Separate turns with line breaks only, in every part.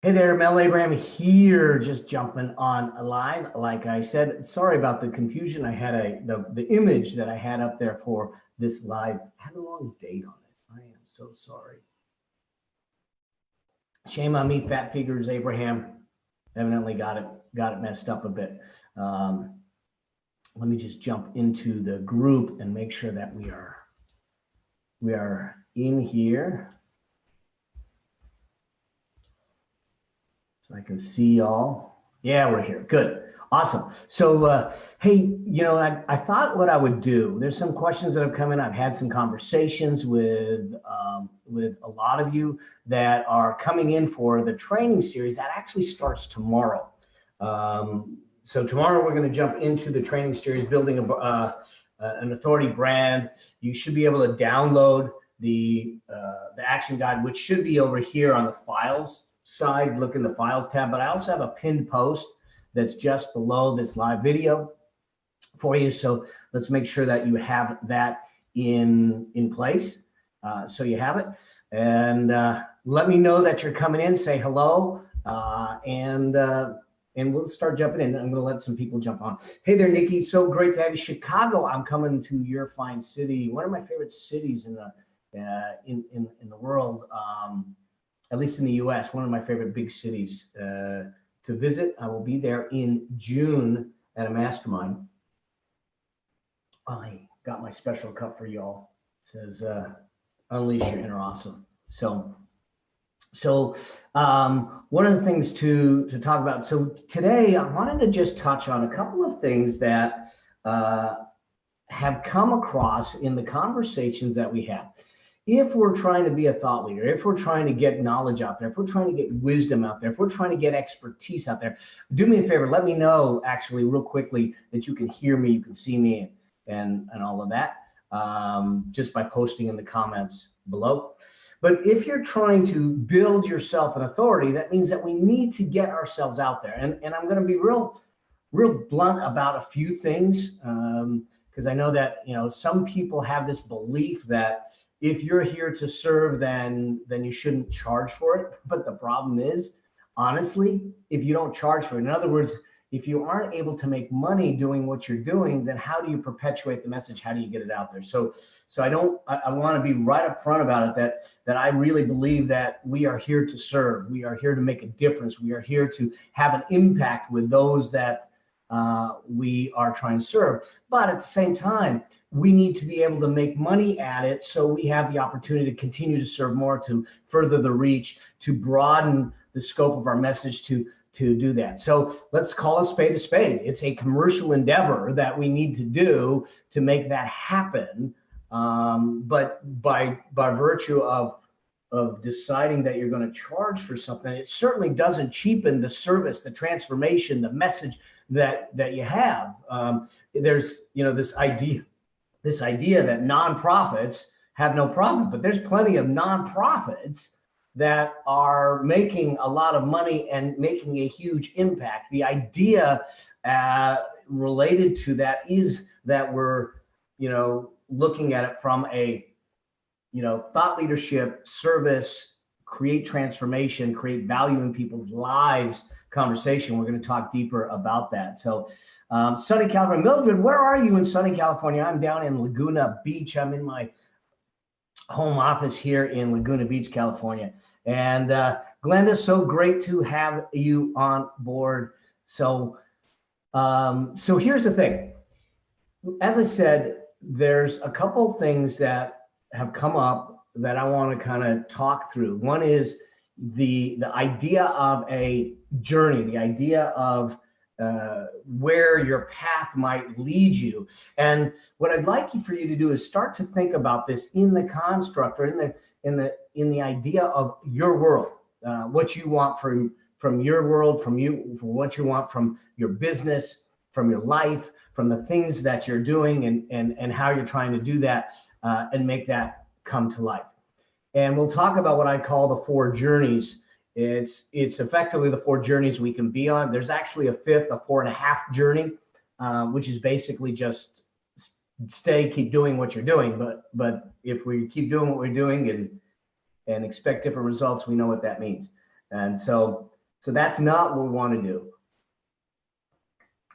Hey there, Mel Abraham here, just jumping on a line. Like I said, sorry about the confusion. I had the image that I had up there for this live had a wrong date on it. I am so sorry. Shame on me, Fat Figures Abraham. Evidently got it messed up a bit. Let me just jump into the group and make sure that we are in here. I can see y'all. Yeah, we're here. Good. Awesome. So, hey, I thought what I would do, there's some questions that have come in. I've had some conversations with a lot of you that are coming in for the training series that actually starts tomorrow. So tomorrow we're going to jump into the training series, building an authority brand. You should be able to download the action guide, which should be over here on the files side. Look in the files tab, but I also have a pinned post that's just below this live video for you. So let's make sure that you have that in place. So you have it, and let me know that you're coming in. Say hello, and we'll start jumping in. I'm going to let some people jump on. Hey there, Nikki. So great to have you. Chicago. I'm coming to your fine city. One of my favorite cities in the world. At least in the US, one of my favorite big cities to visit. I will be there in June at a mastermind. I got my special cup for y'all. It says, unleash your inner awesome. So one of the things to talk about. So today I wanted to just touch on a couple of things that have come across in the conversations that we have. If we're trying to be a thought leader, if we're trying to get knowledge out there, if we're trying to get wisdom out there, if we're trying to get expertise out there, do me a favor, let me know actually real quickly that you can hear me, you can see me, and all of that, just by posting in the comments below. But if you're trying to build yourself an authority, that means that we need to get ourselves out there. And I'm going to be real blunt about a few things, because I know that some people have this belief that if you're here to serve, then you shouldn't charge for it. But the problem is, honestly, if you don't charge for it, in other words, if you aren't able to make money doing what you're doing, then how do you perpetuate the message? How do you get it out there? So I want to be right up front about it, that I really believe that we are here to serve. We are here to make a difference. We are here to have an impact with those that we are trying to serve. But at the same time, we need to be able to make money at it, so we have the opportunity to continue to serve more, to further the reach, to broaden the scope of our message, to do that. So let's call a spade a spade. It's a commercial endeavor that we need to do to make that happen. But by virtue of deciding that you're going to charge for something, it certainly doesn't cheapen the service, the transformation, the message that you have. There's this idea that nonprofits have no profit, but there's plenty of nonprofits that are making a lot of money and making a huge impact. The idea related to that is that we're, looking at it from a, thought leadership, service, create transformation, create value in people's lives conversation. We're going to talk deeper about that. So sunny California. Mildred, where are you in sunny California? I'm down in Laguna Beach. I'm in my home office here in Laguna Beach, California. And Glenda, so great to have you on board. So here's the thing. As I said, there's a couple things that have come up that I want to kind of talk through. One is the idea of a journey, the idea of where your path might lead you. And what I'd like for you to do is start to think about this in the construct, or in the idea of your world, what you want from your world, from what you want from your business, from your life, from the things that you're doing, and how you're trying to do that and make that come to life. And we'll talk about what I call the 4 journeys. It's effectively the 4 journeys we can be on. There's actually a 5th, a 4.5 journey, which is basically just keep doing what you're doing. But if we keep doing what we're doing and expect different results, we know what that means. And so So that's not what we want to do.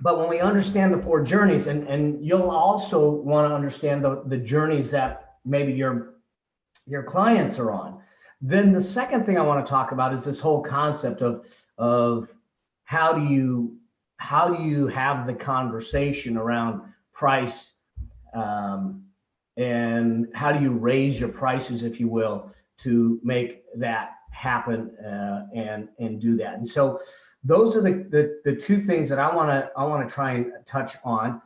But when we understand the 4 journeys, and you'll also want to understand the journeys that maybe your clients are on, then the second thing I want to talk about is this whole concept of how do you have the conversation around price, and how do you raise your prices, if you will, to make that happen, and do that. And so those are the 2 things that I want to try and touch on.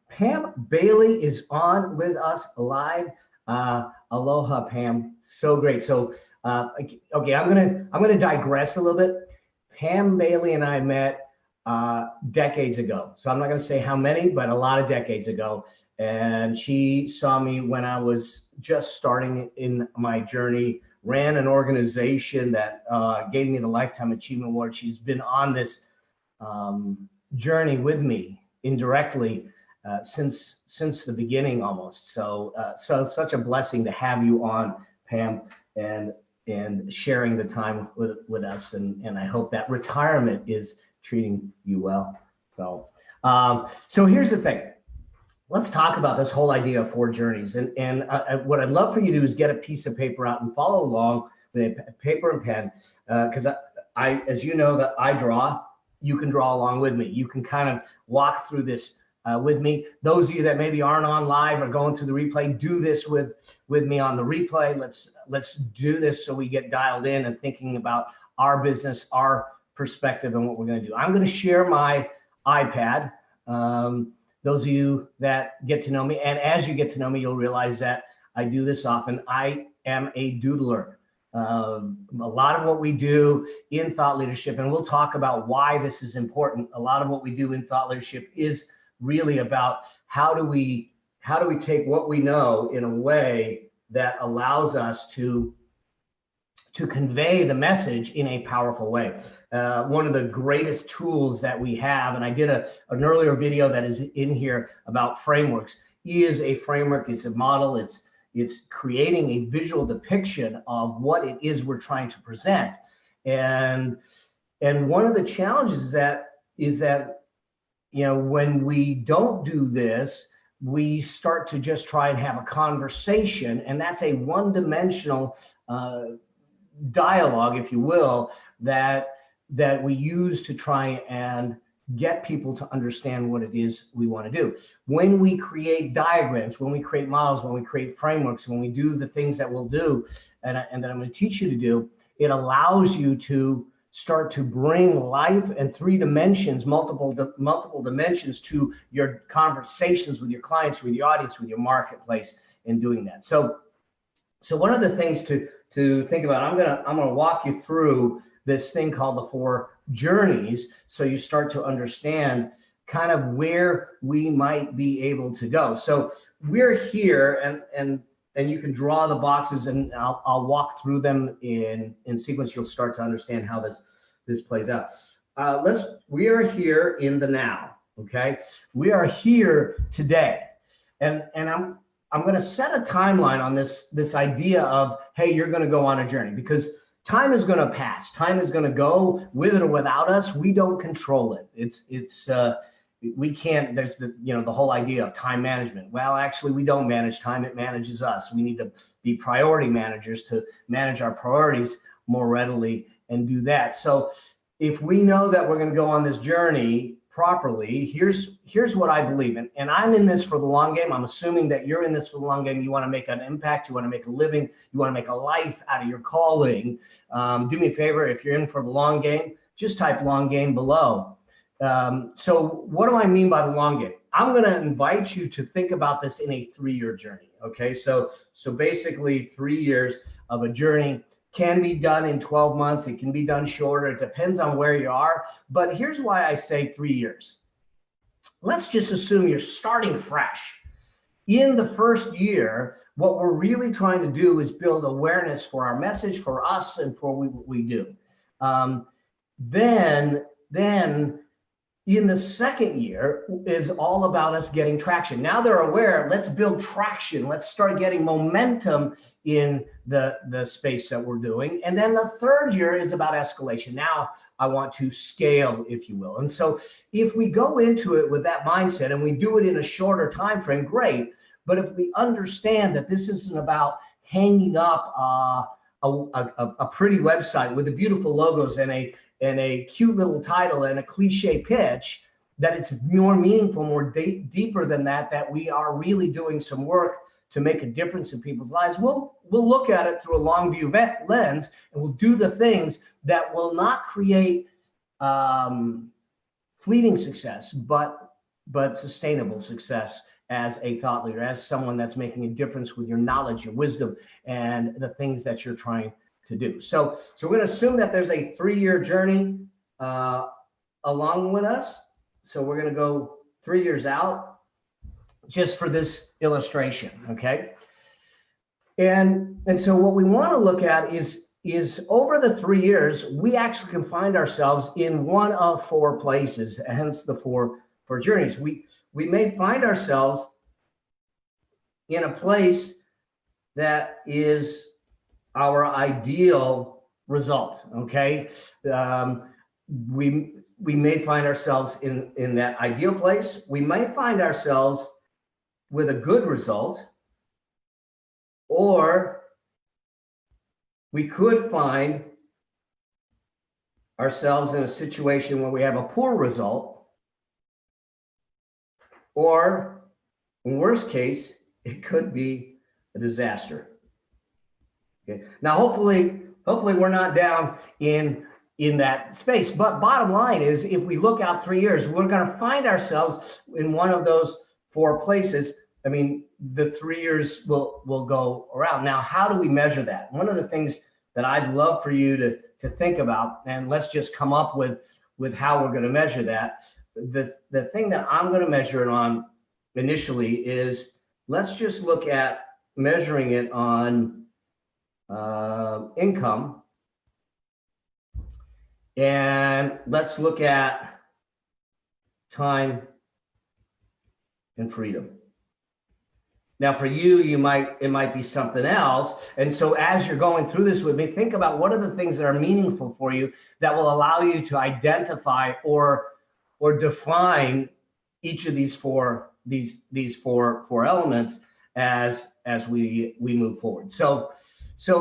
Pam Bailey is on with us live. Aloha, Pam. So great. So okay, I'm gonna digress a little bit. Pam Bailey and I met decades ago. So I'm not going to say how many, but a lot of decades ago. And she saw me when I was just starting in my journey, ran an organization that gave me the Lifetime Achievement Award. She's been on this journey with me indirectly since the beginning almost. So such a blessing to have you on, Pam, and sharing the time with us. And I hope that retirement is treating you well. So here's the thing. Let's talk about this whole idea of 4 journeys. And what I'd love for you to do is get a piece of paper out and follow along with a paper and pen. Because I, as you know, that I draw, you can draw along with me. You can kind of walk through this with me. Those of you that maybe aren't on live or going through the replay, do this with me on the replay. Let's do this so we get dialed in and thinking about our business, our perspective, and what we're going to do. I'm going to share my iPad. Those of you that get to know me, and as you get to know me, you'll realize that I do this often. I am a doodler. A lot of what we do in thought leadership, and we'll talk about why this is important. A lot of what we do in thought leadership is really about how do we take what we know in a way that allows us to convey the message in a powerful way. One of the greatest tools that we have, and I did an earlier video that is in here about frameworks, is a framework. It's a model. It's creating a visual depiction of what it is we're trying to present. And one of the challenges is that when we don't do this, we start to just try and have a conversation, and that's a one-dimensional dialogue, if you will, that we use to try and get people to understand what it is we want to do. When we create diagrams, when we create models, when we create frameworks, when we do the things that we'll do, and that I'm going to teach you to do, it allows you to start to bring life and 3 dimensions, multiple dimensions to your conversations with your clients, with your audience, with your marketplace in doing that. So one of the things to think about, I'm gonna walk you through this thing called the 4 journeys, so you start to understand kind of where we might be able to go. So we're here, and you can draw the boxes, and I'll walk through them in sequence. You'll start to understand how this plays out. We are here in the now. Okay, we are here today, and I'm going to set a timeline on this idea of, hey, you're going to go on a journey, because time is going to pass. Time is going to go with it or without us. We don't control it. We can't. There's the whole idea of time management. Well, actually, we don't manage time. It manages us. We need to be priority managers to manage our priorities more readily and do that. So if we know that we're going to go on this journey properly, here's what I believe in. And I'm in this for the long game. I'm assuming that you're in this for the long game. You want to make an impact. You want to make a living. You want to make a life out of your calling. Do me a favor. If you're in for the long game, just type long game below. So what do I mean by the long game? I'm going to invite you to think about this in a 3-year journey. Okay. So basically 3 years of a journey. Can be done in 12 months. It can be done shorter. It depends on where you are. But here's why I say 3 years. Let's just assume you're starting fresh. In the first year, what we're really trying to do is build awareness for our message, for us, and for what we do. Then in the second year is all about us getting traction. Now they're aware, let's build traction. Let's start getting momentum in the space that we're doing. And then the third year is about escalation. Now I want to scale, if you will. And so if we go into it with that mindset and we do it in a shorter time frame, great. But if we understand that this isn't about hanging up a pretty website with the beautiful logos and a cute little title and a cliche pitch, that it's more meaningful, more deeper than that, that we are really doing some work to make a difference in people's lives. We'll look at it through a long view lens, and we'll do the things that will not create fleeting success, but sustainable success as a thought leader, as someone that's making a difference with your knowledge, your wisdom, and the things that you're trying to do. So we're going to assume that there's a 3-year journey along with us. So we're going to go 3 years out just for this illustration, okay? And so what we want to look at is over the 3 years, we actually can find ourselves in one of 4 places, hence the four journeys. We may find ourselves in a place that is our ideal result, okay? We may find ourselves in that ideal place. We might find ourselves with a good result, or we could find ourselves in a situation where we have a poor result, or in worst case, it could be a disaster. Okay. Now, hopefully we're not down in that space. But bottom line is, if we look out 3 years, we're going to find ourselves in one of those 4 places. I mean, the 3 years will go around. Now, how do we measure that? One of the things that I'd love for you to think about, and let's just come up with how we're going to measure that. The thing that I'm going to measure it on initially is, let's just look at measuring it on income, and let's look at time and freedom. Now, for you, it might be something else. And so as you're going through this with me, think about what are the things that are meaningful for you that will allow you to identify or define each of these four elements as we move forward. So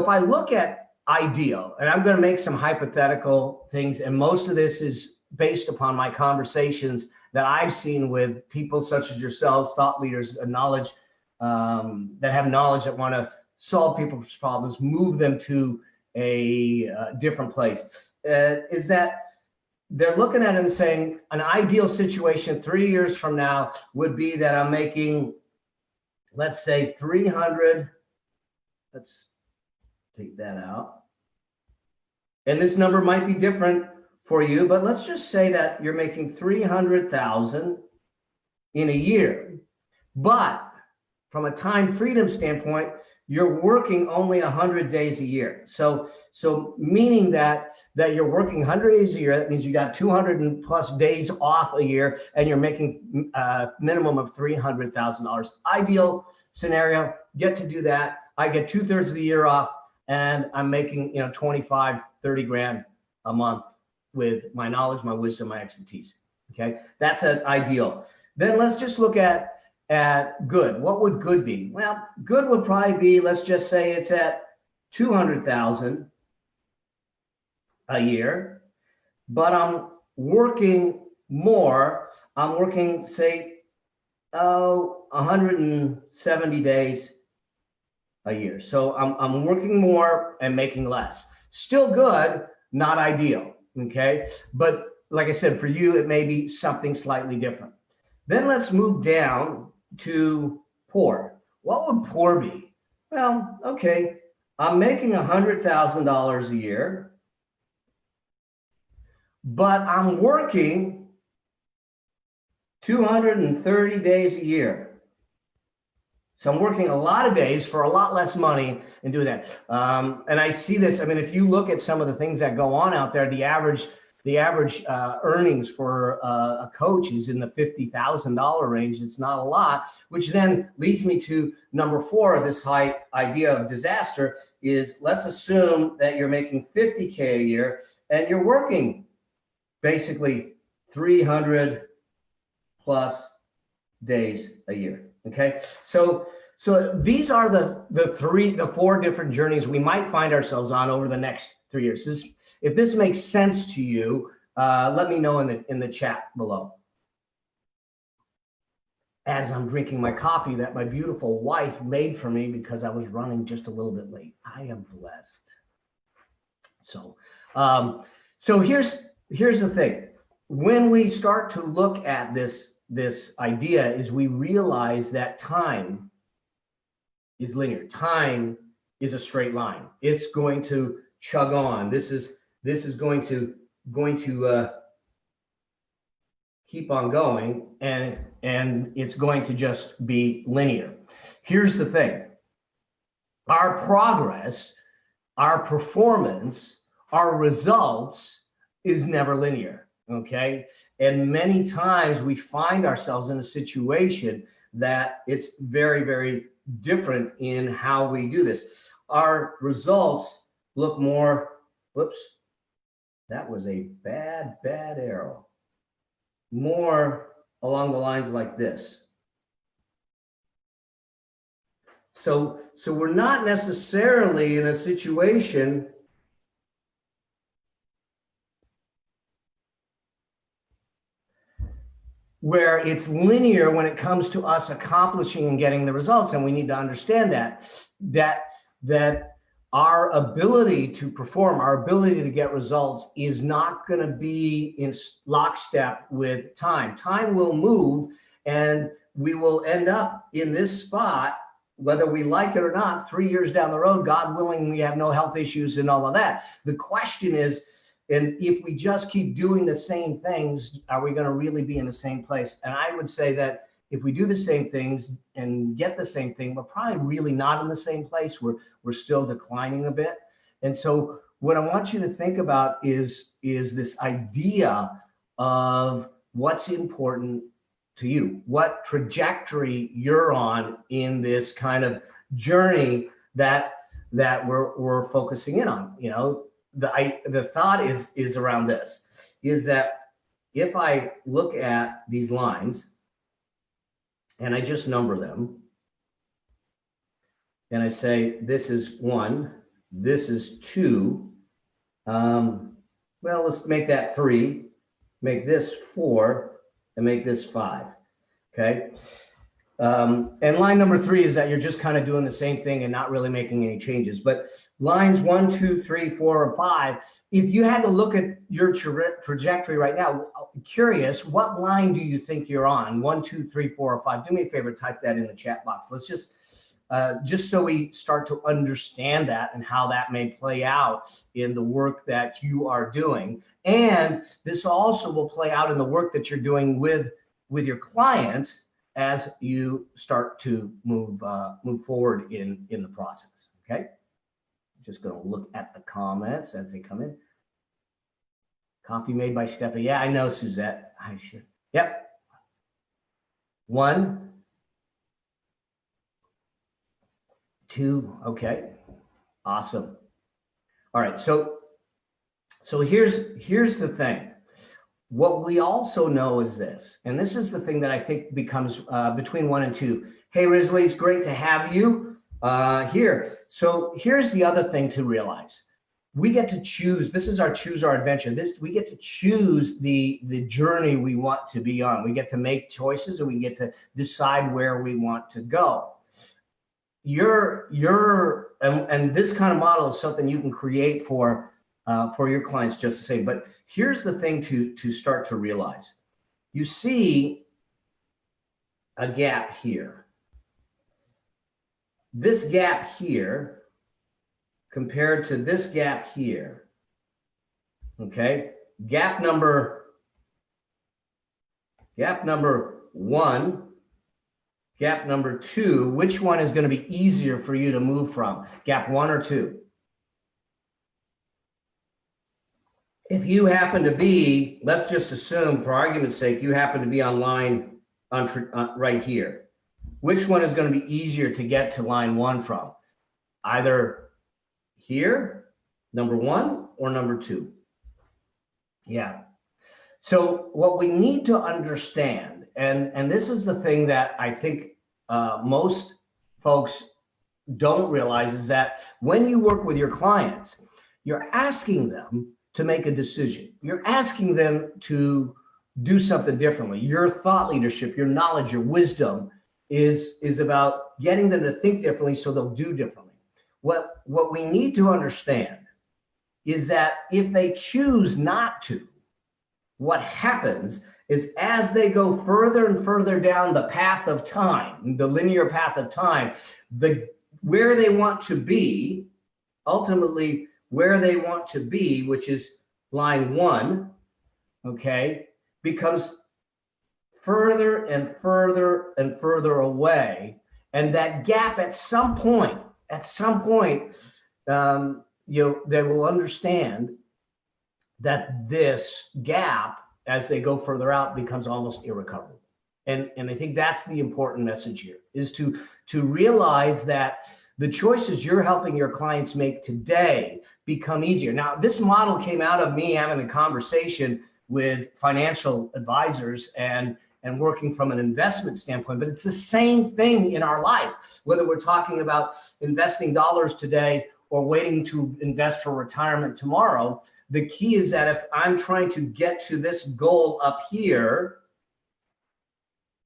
if I look at ideal, and I'm going to make some hypothetical things, and most of this is based upon my conversations that I've seen with people such as yourselves, thought leaders, knowledge that have knowledge, that want to solve people's problems, move them to a different place. Is that they're looking at it and saying an ideal situation 3 years from now would be that I'm making, let's say 300, let's take that out. And this number might be different for you, but let's just say that you're making 300,000 in a year. But from a time freedom standpoint, you're working only 100 days a year. So meaning that you're working 100 days a year, that means you got 200 plus days off a year, and you're making a minimum of $300,000. Ideal scenario, get to do that. I get 2/3 of the year off, and I'm making 25, 30 grand a month with my knowledge, my wisdom, my expertise. Okay, that's an ideal. Then let's just look at good. What would good be? Well, good would probably be, let's just say it's at 200,000 a year, but I'm working more. I'm working, say, 170 days a year. So I'm working more and making less. Still good, not ideal. Okay, but like I said, for you, it may be something slightly different. Then let's move down to poor. What would poor be? Well, okay, I'm making $100,000 a year, but I'm working 230 days a year. So I'm working a lot of days for a lot less money and doing that. And I see this, I mean, if you look at some of the things that go on out there, the average the average earnings for a coach is in the $50,000 range. It's not a lot, which then leads me to number 4, this high idea of disaster is, let's assume that you're making $50K a year and you're working basically 300 plus days a year. Okay, so these are the 4 different journeys we might find ourselves on over the next 3 years. If this makes sense to you, let me know in the chat below. As I'm drinking my coffee that my beautiful wife made for me because I was running just a little bit late. I am blessed. So here's the thing. When we start to look at this idea, is we realize that time is linear. Time is a straight line. It's going to chug on. This is going to keep on going, and it's going to just be linear. Here's the thing. Our progress, our performance, our results is never linear. Okay. And many times we find ourselves in a situation that it's very, very different in how we do this. Our results look more, whoops, that was a bad arrow. More along the lines like this. So we're not necessarily in a situation where it's linear when it comes to us accomplishing and getting the results. And we need to understand that our ability to perform, our ability to get results is not going to be in lockstep with time. Time will move, and we will end up in this spot, whether we like it or not, 3 years down the road, God willing, we have no health issues and all of that. The question is, and if we just keep doing the same things, are we going to really be in the same place? And I would say that if we do the same things and get the same thing, we're probably really not in the same place. We're still declining a bit. And so what I want you to think about is this idea of what's important to you, what trajectory you're on in this kind of journey that we're focusing in on. You know, the thought is around this, is that if I look at these lines and I just number them and I say, this is 1, this is 2, well, let's make that 3, make this 4, and make this 5, okay? And line number 3 is that you're just kind of doing the same thing and not really making any changes. But lines 1, 2, 3, 4, and 5, if you had to look at your trajectory right now, I'm curious, what line do you think you're on? 1, 2, 3, 4, or 5? Do me a favor, type that in the chat box. Let's just so we start to understand that and how that may play out in the work that you are doing. And this also will play out in the work that you're doing with your clients as you start to move forward in the process. Okay, just going to look at the comments as they come in. Coffee made by Steffi. Yeah, I know, Suzette. I should. Yep. 1, 2. Okay, awesome. All right, so here's the thing. What we also know is this, and this is the thing that I think becomes between 1 and 2. Hey, Risley, it's great to have you here. So here's the other thing to realize. We get to choose. This is our choose our adventure. We get to choose the journey we want to be on. We get to make choices, and we get to decide where we want to go. And this kind of model is something you can create for your clients just the same. But here's the thing to start to realize. You see a gap here. This gap here compared to this gap here, okay? Gap number 1, gap number 2, which one is going to be easier for you to move from? Gap 1 or 2? if you happen to be, let's just assume for argument's sake, you happen to be on line right here. Which one is going to be easier to get to line 1 from? Either here, number 1, or number 2. Yeah. So what we need to understand, and this is the thing that I think most folks don't realize, is that when you work with your clients, you're asking them to make a decision. You're asking them to do something differently. Your thought leadership, your knowledge, your wisdom is about getting them to think differently so they'll do differently. What we need to understand is that if they choose not to, what happens is as they go further and further down the path of time, the linear path of time, where they want to be, ultimately where they want to be, which is line 1, okay, becomes further and further and further away. And that gap at some point, they will understand that this gap, as they go further out, becomes almost irrecoverable. And I think that's the important message here, is to realize that the choices you're helping your clients make today become easier. Now, this model came out of me having a conversation with financial advisors and working from an investment standpoint, but it's the same thing in our life, whether we're talking about investing dollars today or waiting to invest for retirement tomorrow. The key is that if I'm trying to get to this goal up here,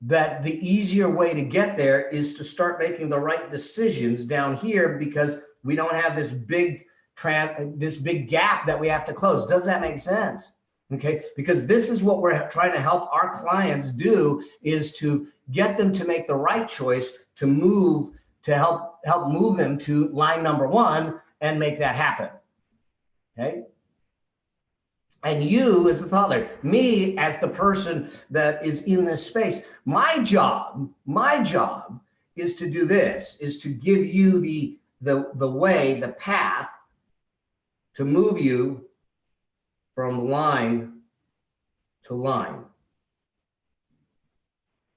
that the easier way to get there is to start making the right decisions down here, because we don't have this big gap that we have to close. Does that make sense? Okay, because this is what we're trying to help our clients do, is to get them to make the right choice to move, to help move them to line number 1 and make that happen. Okay. And you as the thought leader, me as the person that is in this space, my job is to do this, is to give you the way, the path to move you from line to line.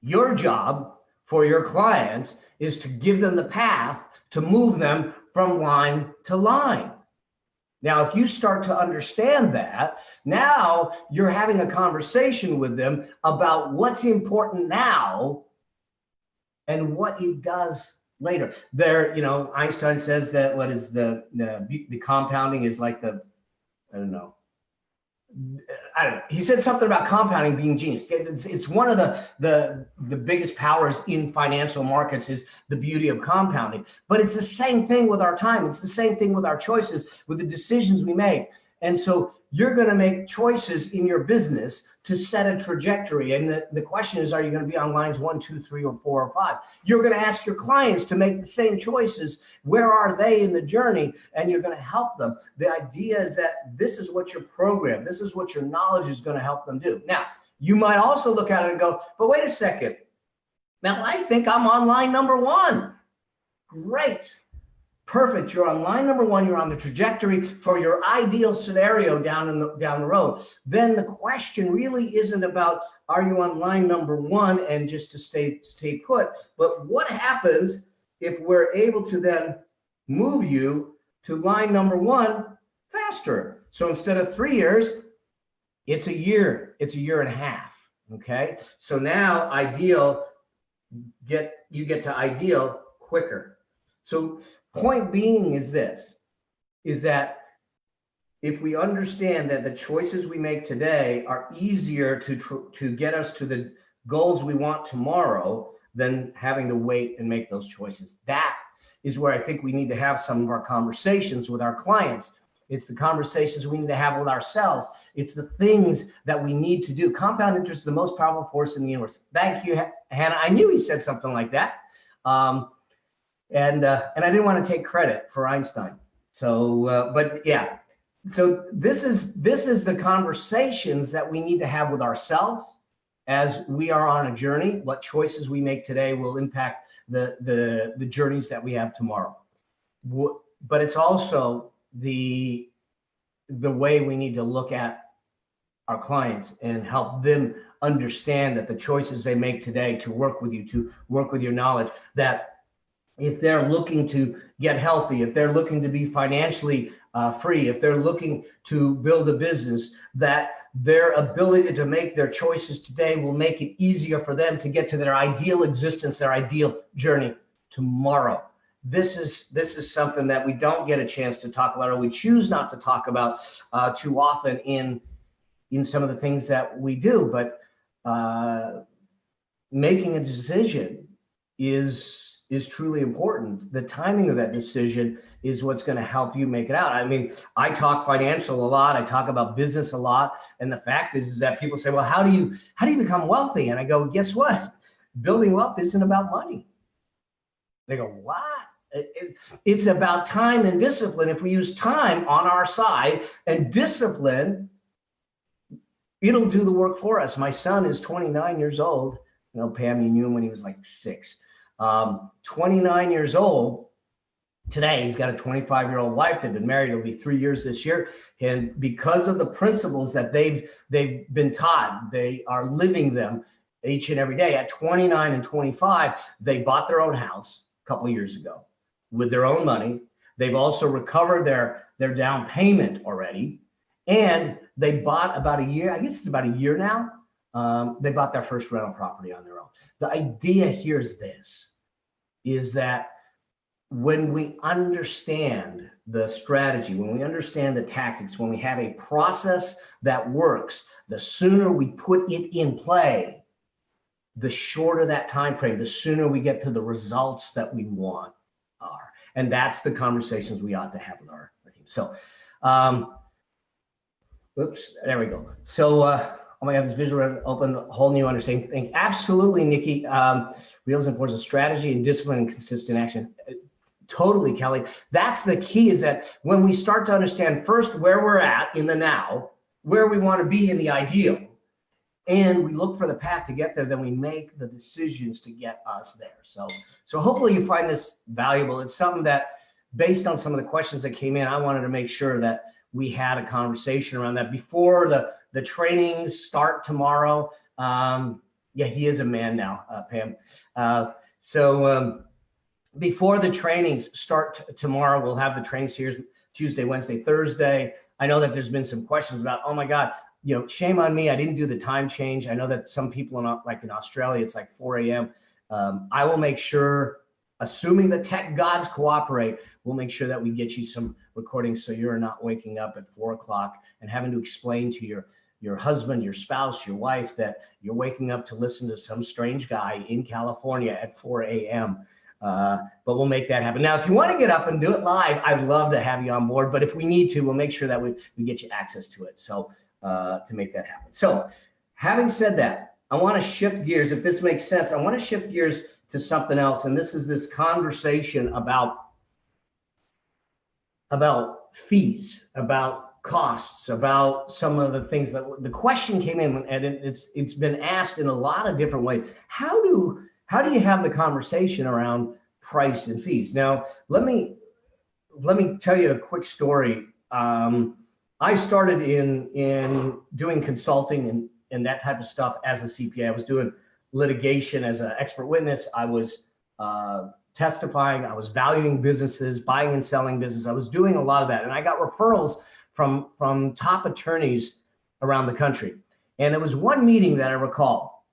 Your job for your clients is to give them the path to move them from line to line. Now, if you start to understand that, now you're having a conversation with them about what's important now and what it does later. Einstein says that what is the compounding is like I don't know. He said something about compounding being genius. It's one of the biggest powers in financial markets, is the beauty of compounding. But it's the same thing with our time. It's the same thing with our choices, with the decisions we make. And so you're going to make choices in your business to set a trajectory. And the question is, are you going to be on lines 1, 2, 3, or 4, or 5? You're going to ask your clients to make the same choices. Where are they in the journey? And you're going to help them. The idea is that this is what your program, this is what your knowledge is going to help them do. Now, you might also look at it and go, but wait a second. Now, I think I'm on line number 1. Great. Perfect. You're on line number 1. You're on the trajectory for your ideal scenario down the road. Then the question really isn't about, are you on line number 1 and just to stay put, but what happens if we're able to then move you to line number 1 faster? So instead of 3 years, it's a year. It's a year and a half. Okay. So now you get to ideal quicker. So point being is that if we understand that the choices we make today are easier to get us to the goals we want tomorrow than having to wait and make those choices. That is where I think we need to have some of our conversations with our clients. It's the conversations we need to have with ourselves. It's the things that we need to do. Compound interest is the most powerful force in the universe. Thank you, Hannah. I knew he said something like that. And I didn't want to take credit for Einstein. So, but yeah. So this is the conversations that we need to have with ourselves as we are on a journey. What choices we make today will impact the journeys that we have tomorrow. But it's also the the way we need to look at our clients and help them understand that the choices they make today to work with you, to work with your knowledge, that if they're looking to get healthy, if they're looking to be financially free, if they're looking to build a business, that their ability to make their choices today will make it easier for them to get to their ideal existence, their ideal journey tomorrow. This is something that we don't get a chance to talk about, or we choose not to talk about too often in some of the things that we do. But making a decision is truly important. The timing of that decision is what's going to help you make it out. I mean, I talk financial a lot. I talk about business a lot. And the fact is that people say, well, how do you become wealthy? And I go, guess what? Building wealth isn't about money. They go, what? It's about time and discipline. If we use time on our side and discipline, it'll do the work for us. My son is 29 years old. You know, Pam, you knew him when he was like 6. 29 years old. Today, he's got a 25-year-old wife. They've been married. It'll be 3 years this year. And because of the principles that they've been taught, they are living them each and every day. At 29 and 25, they bought their own house a couple of years ago with their own money. They've also recovered their down payment already. And they bought about a year, I guess it's about a year now, they bought their first rental property on their own. The idea here is that when we understand the strategy, when we understand the tactics, when we have a process that works, the sooner we put it in play, the shorter that time frame, the sooner we get to the results that we want are. And that's the conversations we ought to have with our team. So, oops, there we go. So, oh my God, this visual opened a whole new understanding thing. Absolutely, Nikki. Real is importance of strategy and discipline and consistent action. Totally, Kelly. That's the key, is that when we start to understand first where we're at in the now, where we want to be in the ideal, and we look for the path to get there, then we make the decisions to get us there. So hopefully you find this valuable. It's something that, based on some of the questions that came in, I wanted to make sure that we had a conversation around that before the trainings start tomorrow. Yeah, he is a man now, Pam. Before the trainings start tomorrow, we'll have the training series Tuesday, Wednesday, Thursday. I know that there's been some questions about, oh my God, you know, shame on me, I didn't do the time change. I know that some people in Australia, it's like 4 a.m. I will make sure, assuming the tech gods cooperate, we'll make sure that we get you some recordings so you're not waking up at 4 o'clock and having to explain to your husband, your spouse, your wife that you're waking up to listen to some strange guy in California at 4 a.m. But we'll make that happen. Now, if you want to get up and do it live, I'd love to have you on board. But if we need to, we'll make sure that we get you access to it. So to make that happen. So having said that, I want to shift gears. If this makes sense, I want to shift gears to something else. And this is this conversation about fees, about costs, about some of the things that the question came in, and it's been asked in a lot of different ways. How do you have the conversation around price and fees? Now, let me tell you a quick story. I started in doing consulting and that type of stuff as a CPA. I was doing litigation as an expert witness. I was testifying. I was valuing businesses, buying and selling business. I was doing a lot of that. And I got referrals from top attorneys around the country. And it was one meeting that I recall.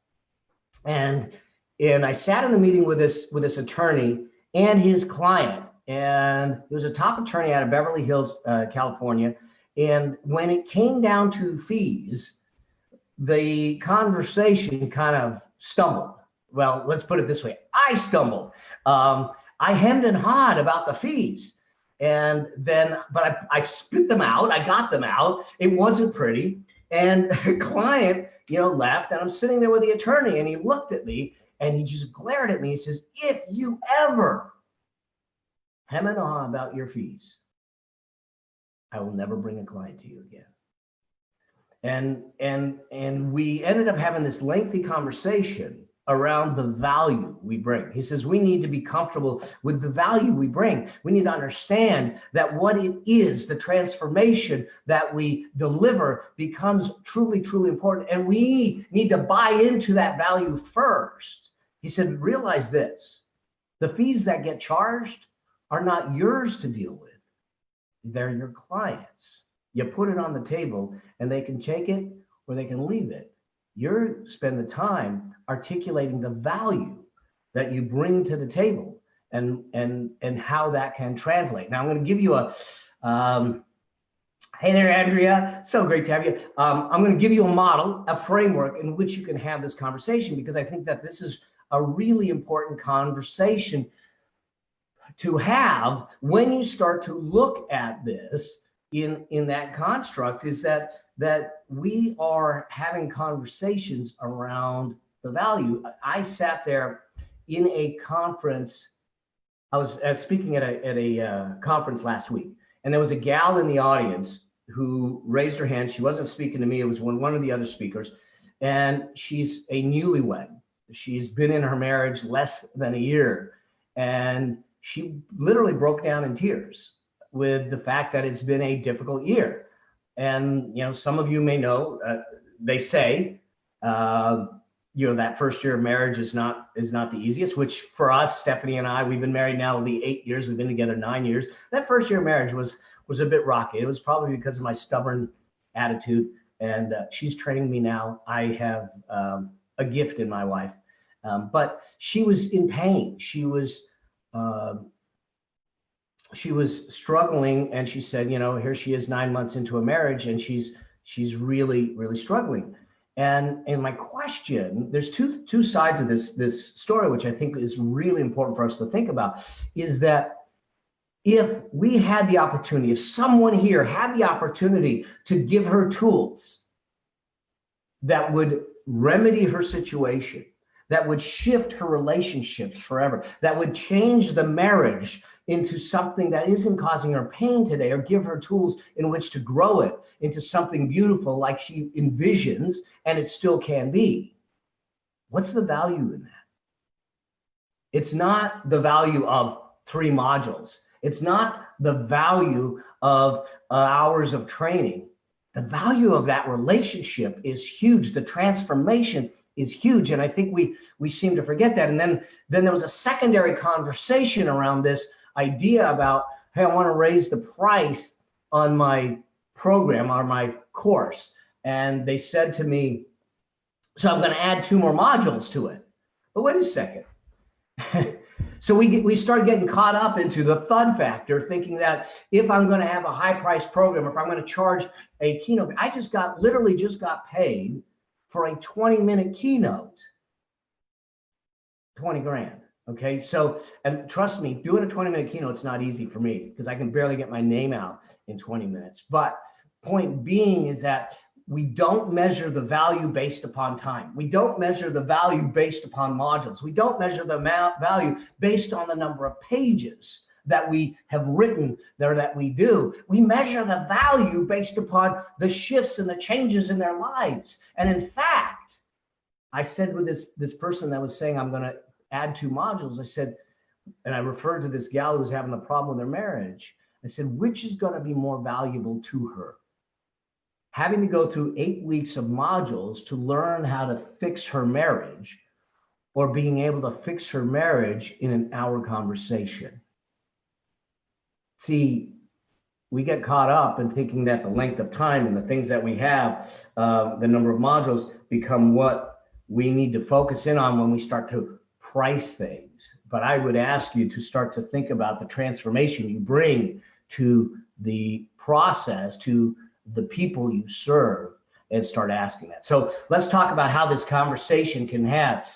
And I sat in a meeting with this attorney and his client. And it was a top attorney out of Beverly Hills, California. And when it came down to fees, the conversation kind of stumbled. Well, let's put it this way. I stumbled. I hemmed and hawed about the fees. And then, but I spit them out. I got them out. It wasn't pretty. And the client, left, and I'm sitting there with the attorney, and he looked at me and he just glared at me. He says, if you ever hem and haw about your fees, I will never bring a client to you again. And we ended up having this lengthy conversation around the value we bring. He says we need to be comfortable with the value we bring. We need to understand that what it is, the transformation that we deliver becomes truly, truly important. And we need to buy into that value first. He said, realize this, the fees that get charged are not yours to deal with. They're your clients. You put it on the table and they can take it or they can leave it. You spend the time articulating the value that you bring to the table and how that can translate. Now I'm going to give you a, hey there, Andrea, so great to have you. I'm going to give you a model, a framework in which you can have this conversation, because I think that this is a really important conversation to have when you start to look at this in that construct, is that we are having conversations around the value. I sat there in a conference. I was speaking at a conference last week, and there was a gal in the audience who raised her hand. She wasn't speaking to me. It was one of the other speakers, and she's a newlywed. She's been in her marriage less than a year, and she literally broke down in tears with the fact that it's been a difficult year. And, you know, some of you may know, they say, you know, that first year of marriage is not the easiest, which for us, Stephanie and I, we've been married now, it'll be 8 years. We've been together 9 years. That first year of marriage was a bit rocky. It was probably because of my stubborn attitude, and she's training me now. I have a gift in my wife, but she was in pain. She was struggling, and she said, you know, here she is 9 months into a marriage, and she's really, really struggling. And my question, there's two sides of this story, which I think is really important for us to think about, is that if we had the opportunity, if someone here had the opportunity to give her tools that would remedy her situation, that would shift her relationships forever, that would change the marriage into something that isn't causing her pain today, or give her tools in which to grow it into something beautiful like she envisions, and it still can be. What's the value in that? It's not the value of 3 modules. It's not the value of hours of training. The value of that relationship is huge. The transformation is huge. And I think we seem to forget that. And then there was a secondary conversation around this idea about, hey, I want to raise the price on my program, on my course. And they said to me, so I'm going to add 2 more modules to it. But wait a second. So we start getting caught up into the thud factor, thinking that if I'm going to have a high price program, if I'm going to charge a keynote, I literally just got paid for a 20-minute keynote, 20 grand. Okay. So, and trust me, doing a 20-minute keynote, it's not easy for me because I can barely get my name out in 20 minutes. But point being is that we don't measure the value based upon time. We don't measure the value based upon modules. We don't measure the value based on the number of pages that we have written there that we do. We measure the value based upon the shifts and the changes in their lives. And in fact, I said with this person that was saying, I'm going to add 2 modules, I said, and I referred to this gal who's having a problem with their marriage. I said, which is going to be more valuable to her? Having to go through 8 weeks of modules to learn how to fix her marriage, or being able to fix her marriage in an hour conversation? See, we get caught up in thinking that the length of time and the things that we have, the number of modules, become what we need to focus in on when we start to price things. But I would ask you to start to think about the transformation you bring to the process, to the people you serve, and start asking that. So let's talk about how this conversation can have.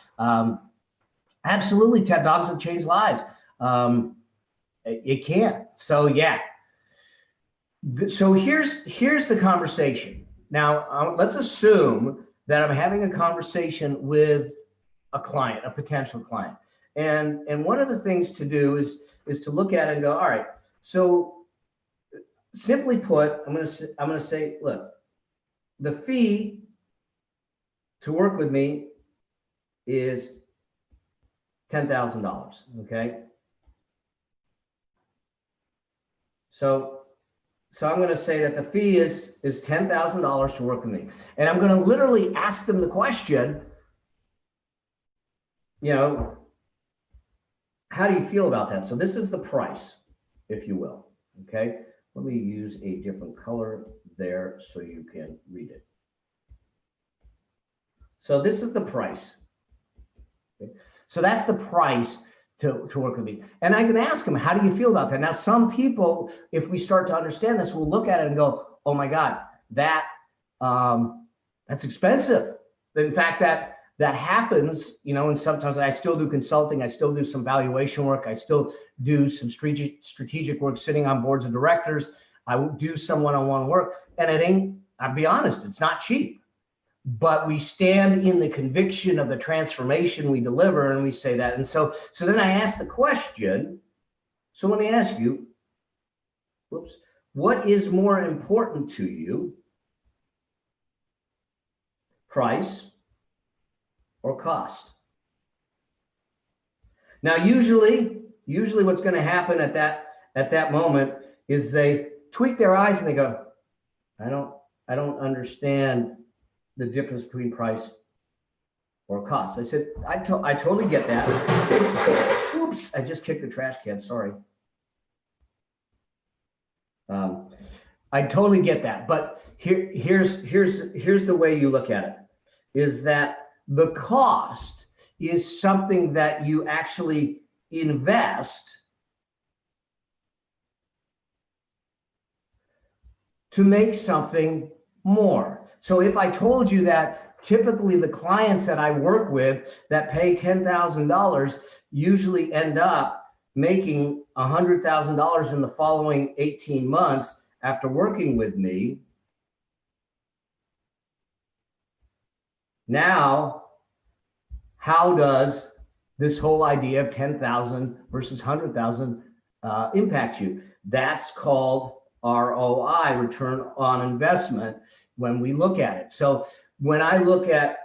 Absolutely, TED Talks have changed lives. It can. So yeah. So here's the conversation. Now let's assume that I'm having a conversation with a client, a potential client, and one of the things to do is to look at it and go, all right. So simply put, I'm gonna say, look, the fee to work with me is $10,000, okay? So I'm going to say that the fee is $10,000 to work with me. And I'm going to literally ask them the question, you know, how do you feel about that? So this is the price, if you will, okay? Let me use a different color there so you can read it. So this is the price. Okay? So that's the price to work with me. And I can ask them, how do you feel about that? Now, some people, if we start to understand this, will look at it and go, oh my God, that's expensive. In fact, that happens, you know, and sometimes I still do consulting, I still do some valuation work, I still do some strategic work sitting on boards of directors, I will do some one-on-one work, and it ain't, I'll be honest, it's not cheap. But we stand in the conviction of the transformation we deliver, and we say that. And so then I ask the question, so let me ask you, what is more important to you, price or cost? Now, usually what's going to happen at that moment is they tweak their eyes and they go, I don't understand the difference between price or cost. I said, I totally get that. Oops, I just kicked the trash can, sorry. I totally get that, but here's the way you look at it, is that the cost is something that you actually invest to make something more. So if I told you that typically the clients that I work with that pay $10,000 usually end up making $100,000 in the following 18 months after working with me, now, how does this whole idea of 10,000 versus 100,000 impact you? That's called ROI, return on investment, when we look at it. So when I look at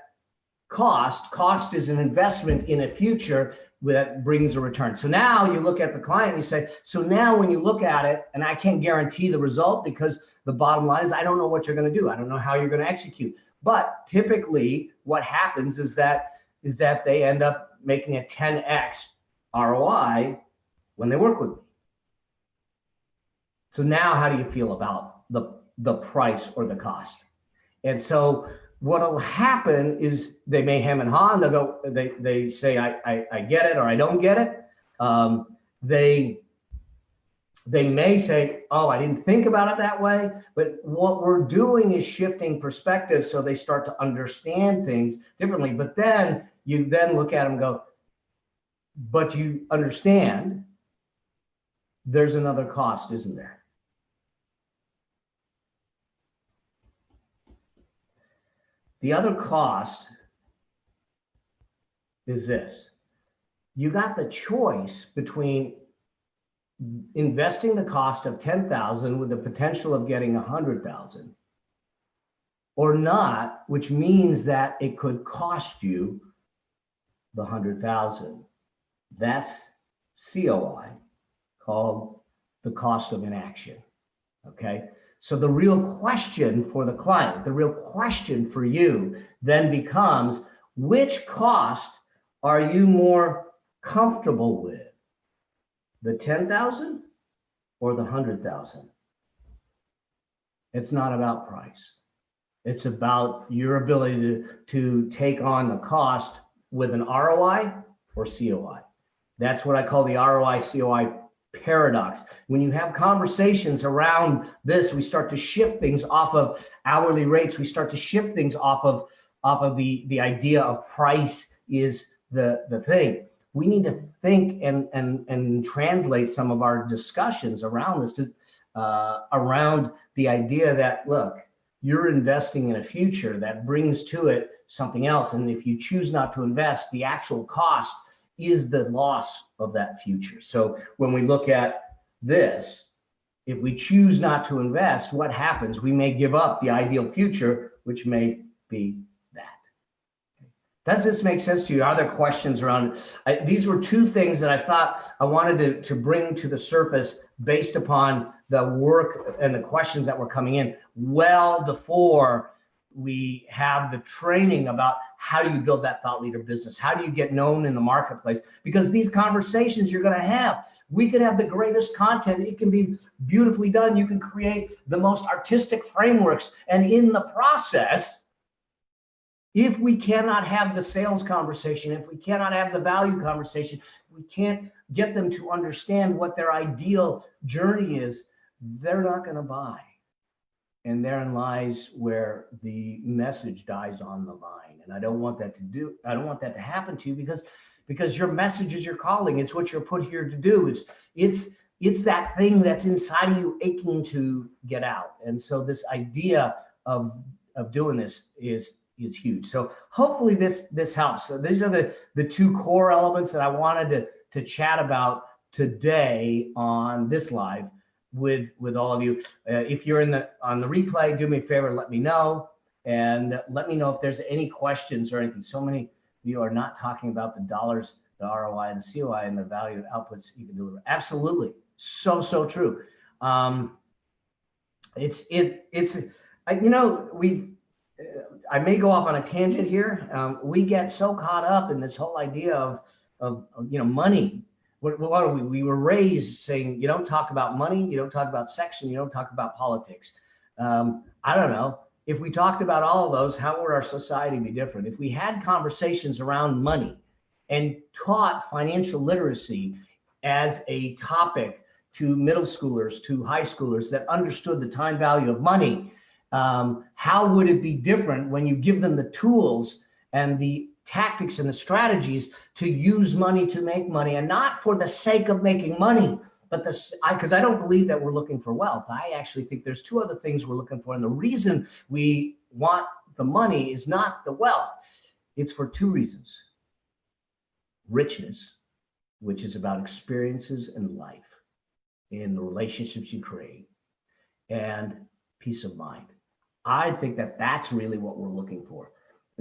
cost is an investment in a future that brings a return. So now you look at the client and you say, so now when you look at it, and I can't guarantee the result because the bottom line is I don't know what you're going to do. I don't know how you're going to execute. But typically what happens is that they end up making a 10x ROI when they work with me. So now how do you feel about the price or the cost? And so what'll happen is they may hem and haw, and they'll go, they say, I get it, or I don't get it. They may say, oh, I didn't think about it that way. But what we're doing is shifting perspective so they start to understand things differently. But then you then look at them and go, but you understand there's another cost, isn't there? The other cost is this. You got the choice between investing the cost of 10,000 with the potential of getting 100,000 or not, which means that it could cost you the 100,000. That's COI, called the cost of inaction. Okay. So the real question for the client, the real question for you then becomes, which cost are you more comfortable with? The 10,000 or the 100,000? It's not about price. It's about your ability to take on the cost with an ROI or COI. That's what I call the ROI COI paradox. When you have conversations around this, we start to shift things off of hourly rates. We start to shift things off of the idea of price is the thing. We need to think and translate some of our discussions around this to around the idea that, look, you're investing in a future that brings to it something else. And if you choose not to invest, the actual cost is the loss of that future. So when we look at this, if we choose not to invest, what happens? We may give up the ideal future, which may be that. Does this make sense to you? Are there questions around it? These were two things that I thought I wanted to bring to the surface based upon the work and the questions that were coming in well before we have the training about how do you build that thought leader business? How do you get known in the marketplace? Because these conversations you're going to have, we could have the greatest content. It can be beautifully done. You can create the most artistic frameworks. And in the process, if we cannot have the sales conversation, if we cannot have the value conversation, we can't get them to understand what their ideal journey is, they're not going to buy. And therein lies where the message dies on the vine. And I don't want that to happen to you because your message is your calling. It's what you're put here to do. It's that thing that's inside of you aching to get out. And so this idea of doing this is huge. So hopefully this helps. So these are the two core elements that I wanted to chat about today on this live with all of you. If you're on the replay, do me a favor, let me know, and let me know if there's any questions or anything. So many of you are not talking about the dollars, the ROI and the COI and the value of outputs you can deliver. Absolutely, so true. I may go off on a tangent here. We get so caught up in this whole idea of money. What are we? We were raised saying, you don't talk about money, you don't talk about sex, and you don't talk about politics. I don't know. If we talked about all of those, how would our society be different? If we had conversations around money and taught financial literacy as a topic to middle schoolers, to high schoolers that understood the time value of money, how would it be different when you give them the tools and the tactics and the strategies to use money to make money, and not for the sake of making money, but because I don't believe that we're looking for wealth. I actually think there's two other things we're looking for. And the reason we want the money is not the wealth. It's for two reasons. Richness, which is about experiences in life, in the relationships you create, and peace of mind. I think that that's really what we're looking for,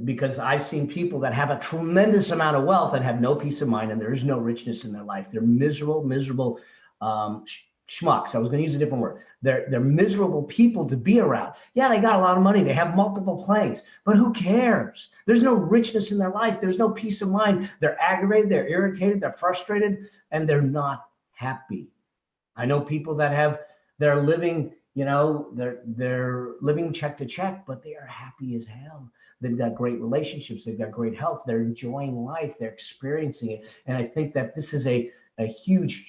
because I've seen people that have a tremendous amount of wealth and have no peace of mind, and there is no richness in their life. They're miserable schmucks. I was going to use a different word. They're miserable people to be around. Yeah, they got a lot of money. They have multiple planes, but who cares? There's no richness in their life. There's no peace of mind. They're aggravated, they're irritated, they're frustrated, and they're not happy. I know people that they're living, they're living check to check, but they are happy as hell. They've got great relationships. They've got great health. They're enjoying life. They're experiencing it. And I think that this is a huge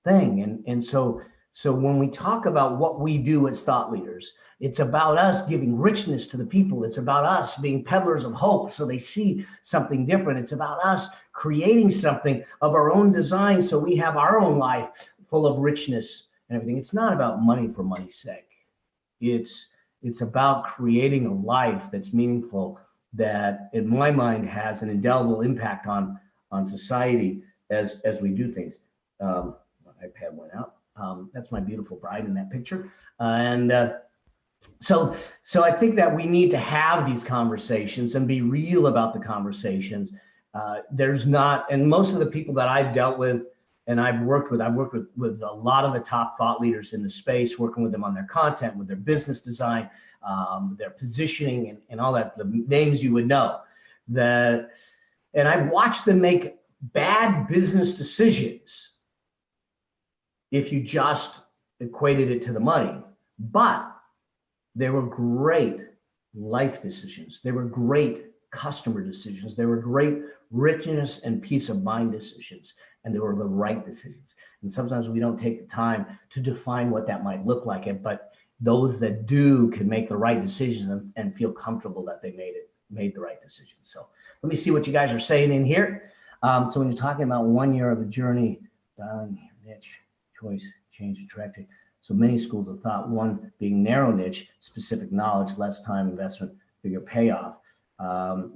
thing. And so when we talk about what we do as thought leaders, it's about us giving richness to the people. It's about us being peddlers of hope so they see something different. It's about us creating something of our own design so we have our own life full of richness and everything. It's not about money for money's sake. It's about creating a life that's meaningful, that in my mind has an indelible impact on society as we do things. My iPad went out. That's my beautiful bride in that picture. So I think that we need to have these conversations and be real about the conversations. And most of the people that I've dealt with and I've worked with a lot of the top thought leaders in the space, working with them on their content, with their business design, their positioning, and all that, the names you would know. And I've watched them make bad business decisions if you just equated it to the money. But they were great life decisions. They were great customer decisions. They were great richness and peace of mind decisions. And they were the right decisions. And sometimes we don't take the time to define what that might look like. But those that do can make the right decisions and feel comfortable that they made the right decision. So let me see what you guys are saying in here. So when you're talking about 1 year of a journey, dialing niche, choice, change, attracting. So many schools of thought, one being narrow niche, specific knowledge, less time investment, bigger payoff,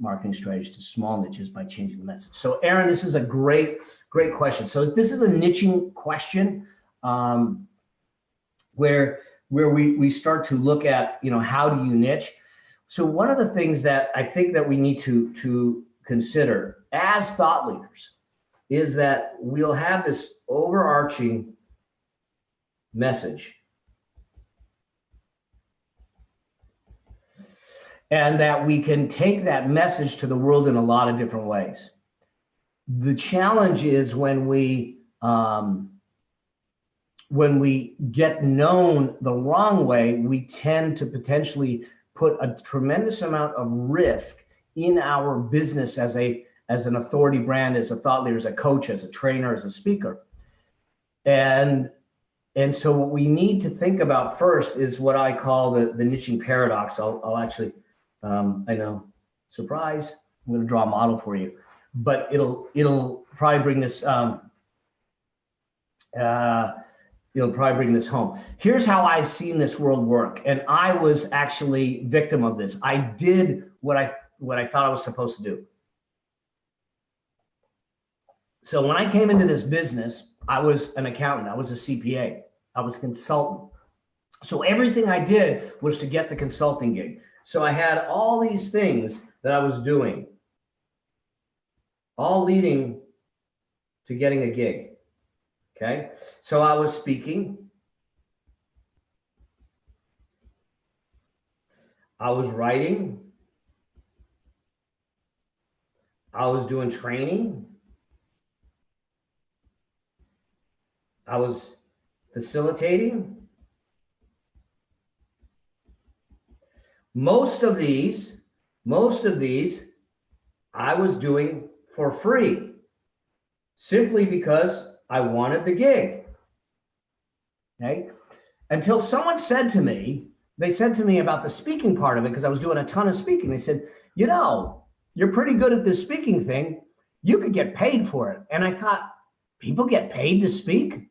marketing strategies to small niches by changing the message. So Aaron, this is a great question. So this is a niching question where we start to look at, how do you niche? So one of the things that I think that we need to consider as thought leaders is that we'll have this overarching message, and that we can take that message to the world in a lot of different ways. The challenge is when we get known the wrong way, we tend to potentially put a tremendous amount of risk in our business as an authority brand, as a thought leader, as a coach, as a trainer, as a speaker. And so what we need to think about first is what I call the niching paradox. I'll actually, I know, surprise, I'm going to draw a model for you, but it'll probably bring this, it'll probably bring this home. Here's how I've seen this world work. And I was actually victim of this. I did what I thought I was supposed to do. So when I came into this business, I was an accountant. I was a CPA. I was a consultant. So everything I did was to get the consulting gig. So I had all these things that I was doing, all leading to getting a gig. Okay. So I was speaking. I was writing. I was doing training. I was facilitating. Most of these I was doing for free, simply because I wanted the gig. Okay. Until someone said to me, they said to me about the speaking part of it, because I was doing a ton of speaking. They said, you know, you're pretty good at this speaking thing. You could get paid for it. And I thought, people get paid to speak?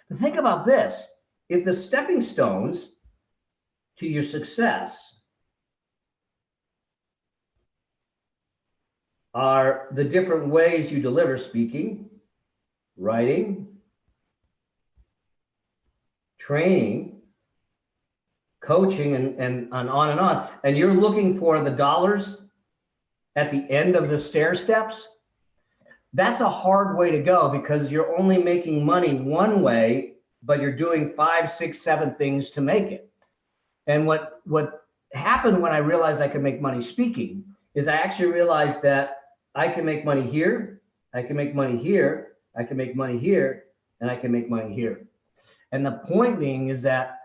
But think about this. If the stepping stones to your success are the different ways you deliver speaking, writing, training, coaching, and on, and you're looking for the dollars at the end of the stair steps, that's a hard way to go, because you're only making money one way, but you're doing 5, 6, 7 things to make it. And what happened when I realized I could make money speaking is I actually realized that I can make money here, I can make money here, I can make money here, and I can make money here. And the point being is that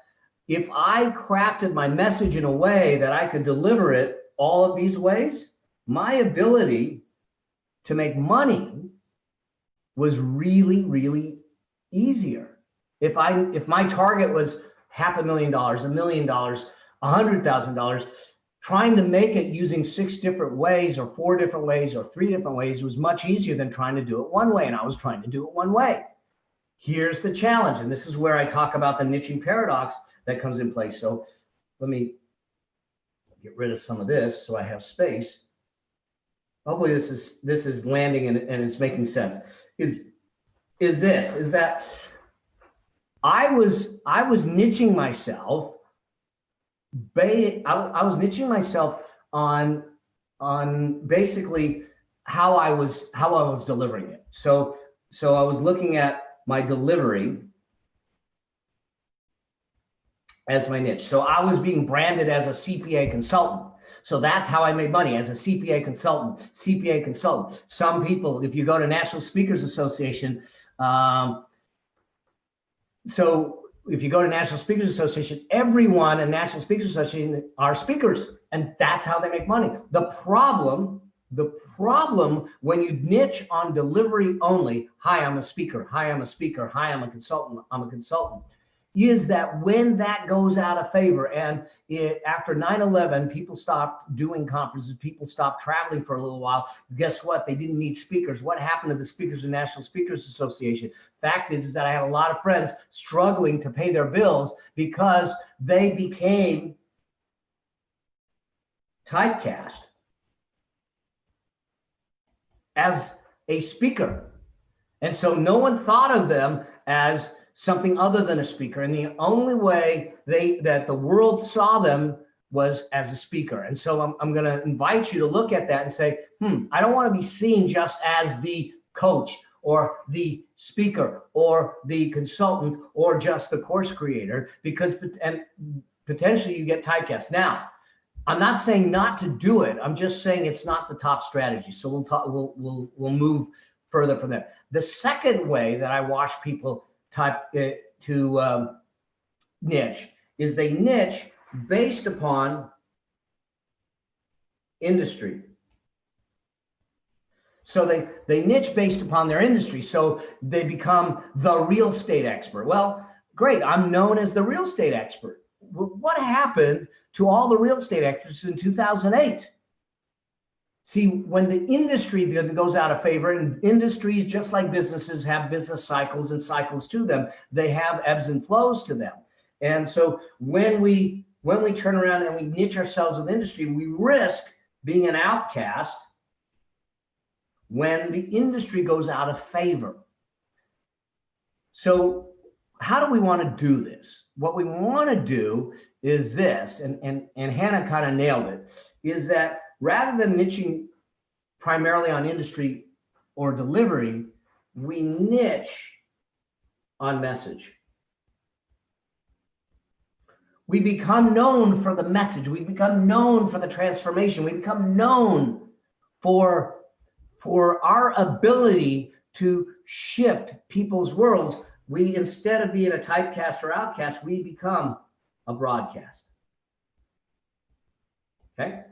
if I crafted my message in a way that I could deliver it all of these ways, my ability to make money was really, really easier. If my target was $500,000, $1 million, $100,000, trying to make it using 6 different ways or 4 different ways or 3 different ways was much easier than trying to do it one way. And I was trying to do it one way. Here's the challenge. And this is where I talk about the niching paradox that comes in place. So let me get rid of some of this so I have space. Hopefully this is landing and it's making sense. Is that I was niching myself. I was niching myself on basically how I was delivering it. So I was looking at my delivery as my niche. So I was being branded as a CPA consultant. So that's how I made money, as a CPA consultant. Some people, if you go to National Speakers Association, everyone in National Speakers Association are speakers, and that's how they make money. The problem when you niche on delivery only, hi, I'm a speaker, hi, I'm a speaker, hi, I'm a consultant, is that when that goes out of favor, and after 9/11, people stopped doing conferences, people stopped traveling for a little while. Guess what? They didn't need speakers. What happened to the speakers in National Speakers Association? Fact is that I have a lot of friends struggling to pay their bills because they became typecast as a speaker. And so no one thought of them as something other than a speaker. And the only way that the world saw them was as a speaker. And so I'm going to invite you to look at that and say, I don't want to be seen just as the coach or the speaker or the consultant or just the course creator, because and potentially you get typecast. Now, I'm not saying not to do it. I'm just saying it's not the top strategy. So we'll talk. We'll move further from there. The second way that I watch people to niche is they niche based upon industry. So they niche based upon their industry. So they become the real estate expert. Well, great. I'm known as the real estate expert. What happened to all the real estate experts in 2008? See, when the industry goes out of favor, and industries, just like businesses, have business cycles and cycles to them, they have ebbs and flows to them. And so when we turn around and we niche ourselves with industry, we risk being an outcast when the industry goes out of favor. So how do we want to do this? What we want to do is this, and Hannah kind of nailed it, is that rather than niching primarily on industry or delivery, we niche on message. We become known for the message. We become known for the transformation. We become known for our ability to shift people's worlds. We, instead of being a typecast or outcast, we become a broadcast. Okay?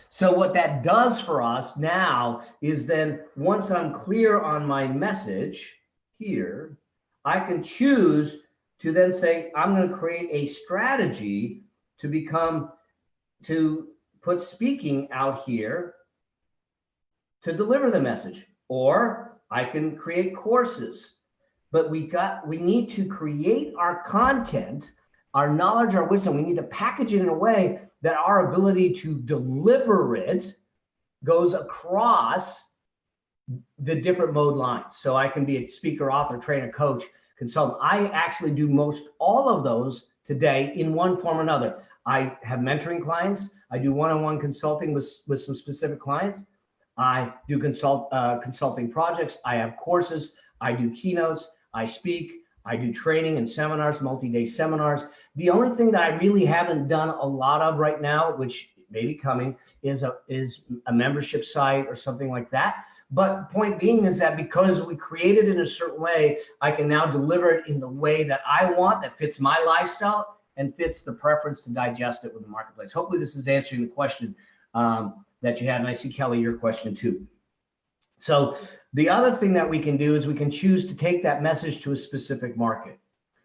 So what that does for us now is then, once I'm clear on my message here, I can choose to then say, I'm going to create a strategy to put speaking out here to deliver the message, or I can create courses. But we need to create our content, our knowledge, our wisdom. We need to package it in a way that our ability to deliver it goes across the different mode lines. So I can be a speaker, author, trainer, coach, consultant. I actually do most all of those today in one form or another. I have mentoring clients. I do one-on-one consulting with some specific clients. I do consulting projects. I have courses. I do keynotes. I speak. I do training and seminars, multi-day seminars. The only thing that I really haven't done a lot of right now, which may be coming, is a membership site or something like that. But point being is that because we create it in a certain way, I can now deliver it in the way that I want, that fits my lifestyle and fits the preference to digest it with the marketplace. Hopefully this is answering the question that you had. And I see, Kelly, your question too. So the other thing that we can do is we can choose to take that message to a specific market.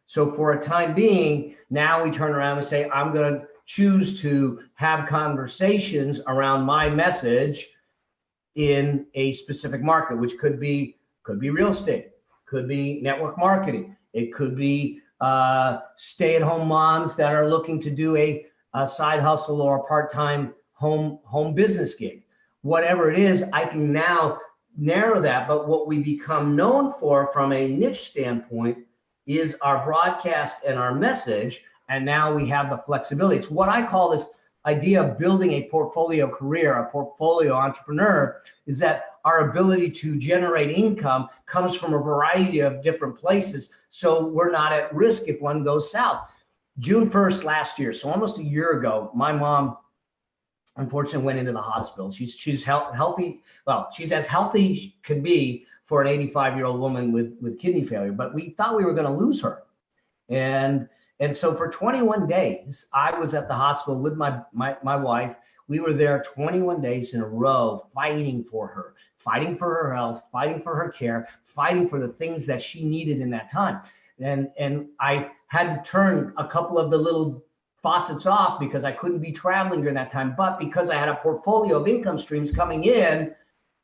So for a time being, now we turn around and say, I'm going to choose to have conversations around my message in a specific market, which could be real estate, could be network marketing. It could be stay-at-home moms that are looking to do a side hustle or a part-time home business gig. Whatever it is, I can now narrow that. But what we become known for from a niche standpoint is our broadcast and our message. And now we have the flexibility. It's what I call this idea of building a portfolio career, a portfolio entrepreneur, is that our ability to generate income comes from a variety of different places. So we're not at risk if one goes south. June 1st last year, so almost a year ago, my mom unfortunately went into the hospital. She's healthy. Well, she's as healthy could be for an 85-year-old woman with kidney failure, but we thought we were going to lose her. And so for 21 days, I was at the hospital with my wife. We were there 21 days in a row, fighting for her health, fighting for her care, fighting for the things that she needed in that time. And I had to turn a couple of the little faucets off because I couldn't be traveling during that time. But because I had a portfolio of income streams coming in,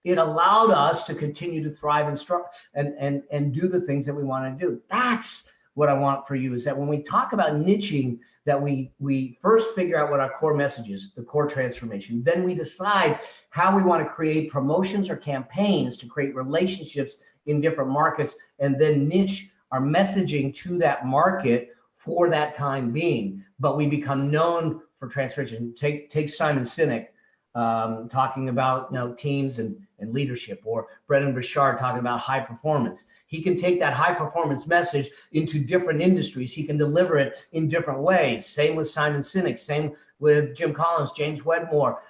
it allowed us to continue to thrive and do the things that we want to do. That's what I want for you, is that when we talk about niching, that we first figure out what our core message is, the core transformation. Then we decide how we want to create promotions or campaigns to create relationships in different markets, and then niche our messaging to that market for that time being. But we become known for transformation. Take Simon Sinek talking about teams and leadership, or Brendan Burchard talking about high performance. He can take that high performance message into different industries. He can deliver it in different ways. Same with Simon Sinek, same with Jim Collins, James Wedmore,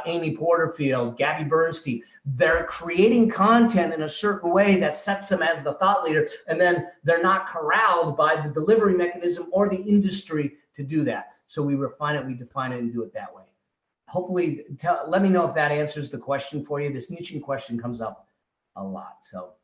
Amy Porterfield, Gabby Bernstein. They're creating content in a certain way that sets them as the thought leader, and then they're not corralled by the delivery mechanism or the industry to do that. So we refine it, we define it, and do it that way. Hopefully, let me know if that answers the question for you. This niching question comes up a lot. So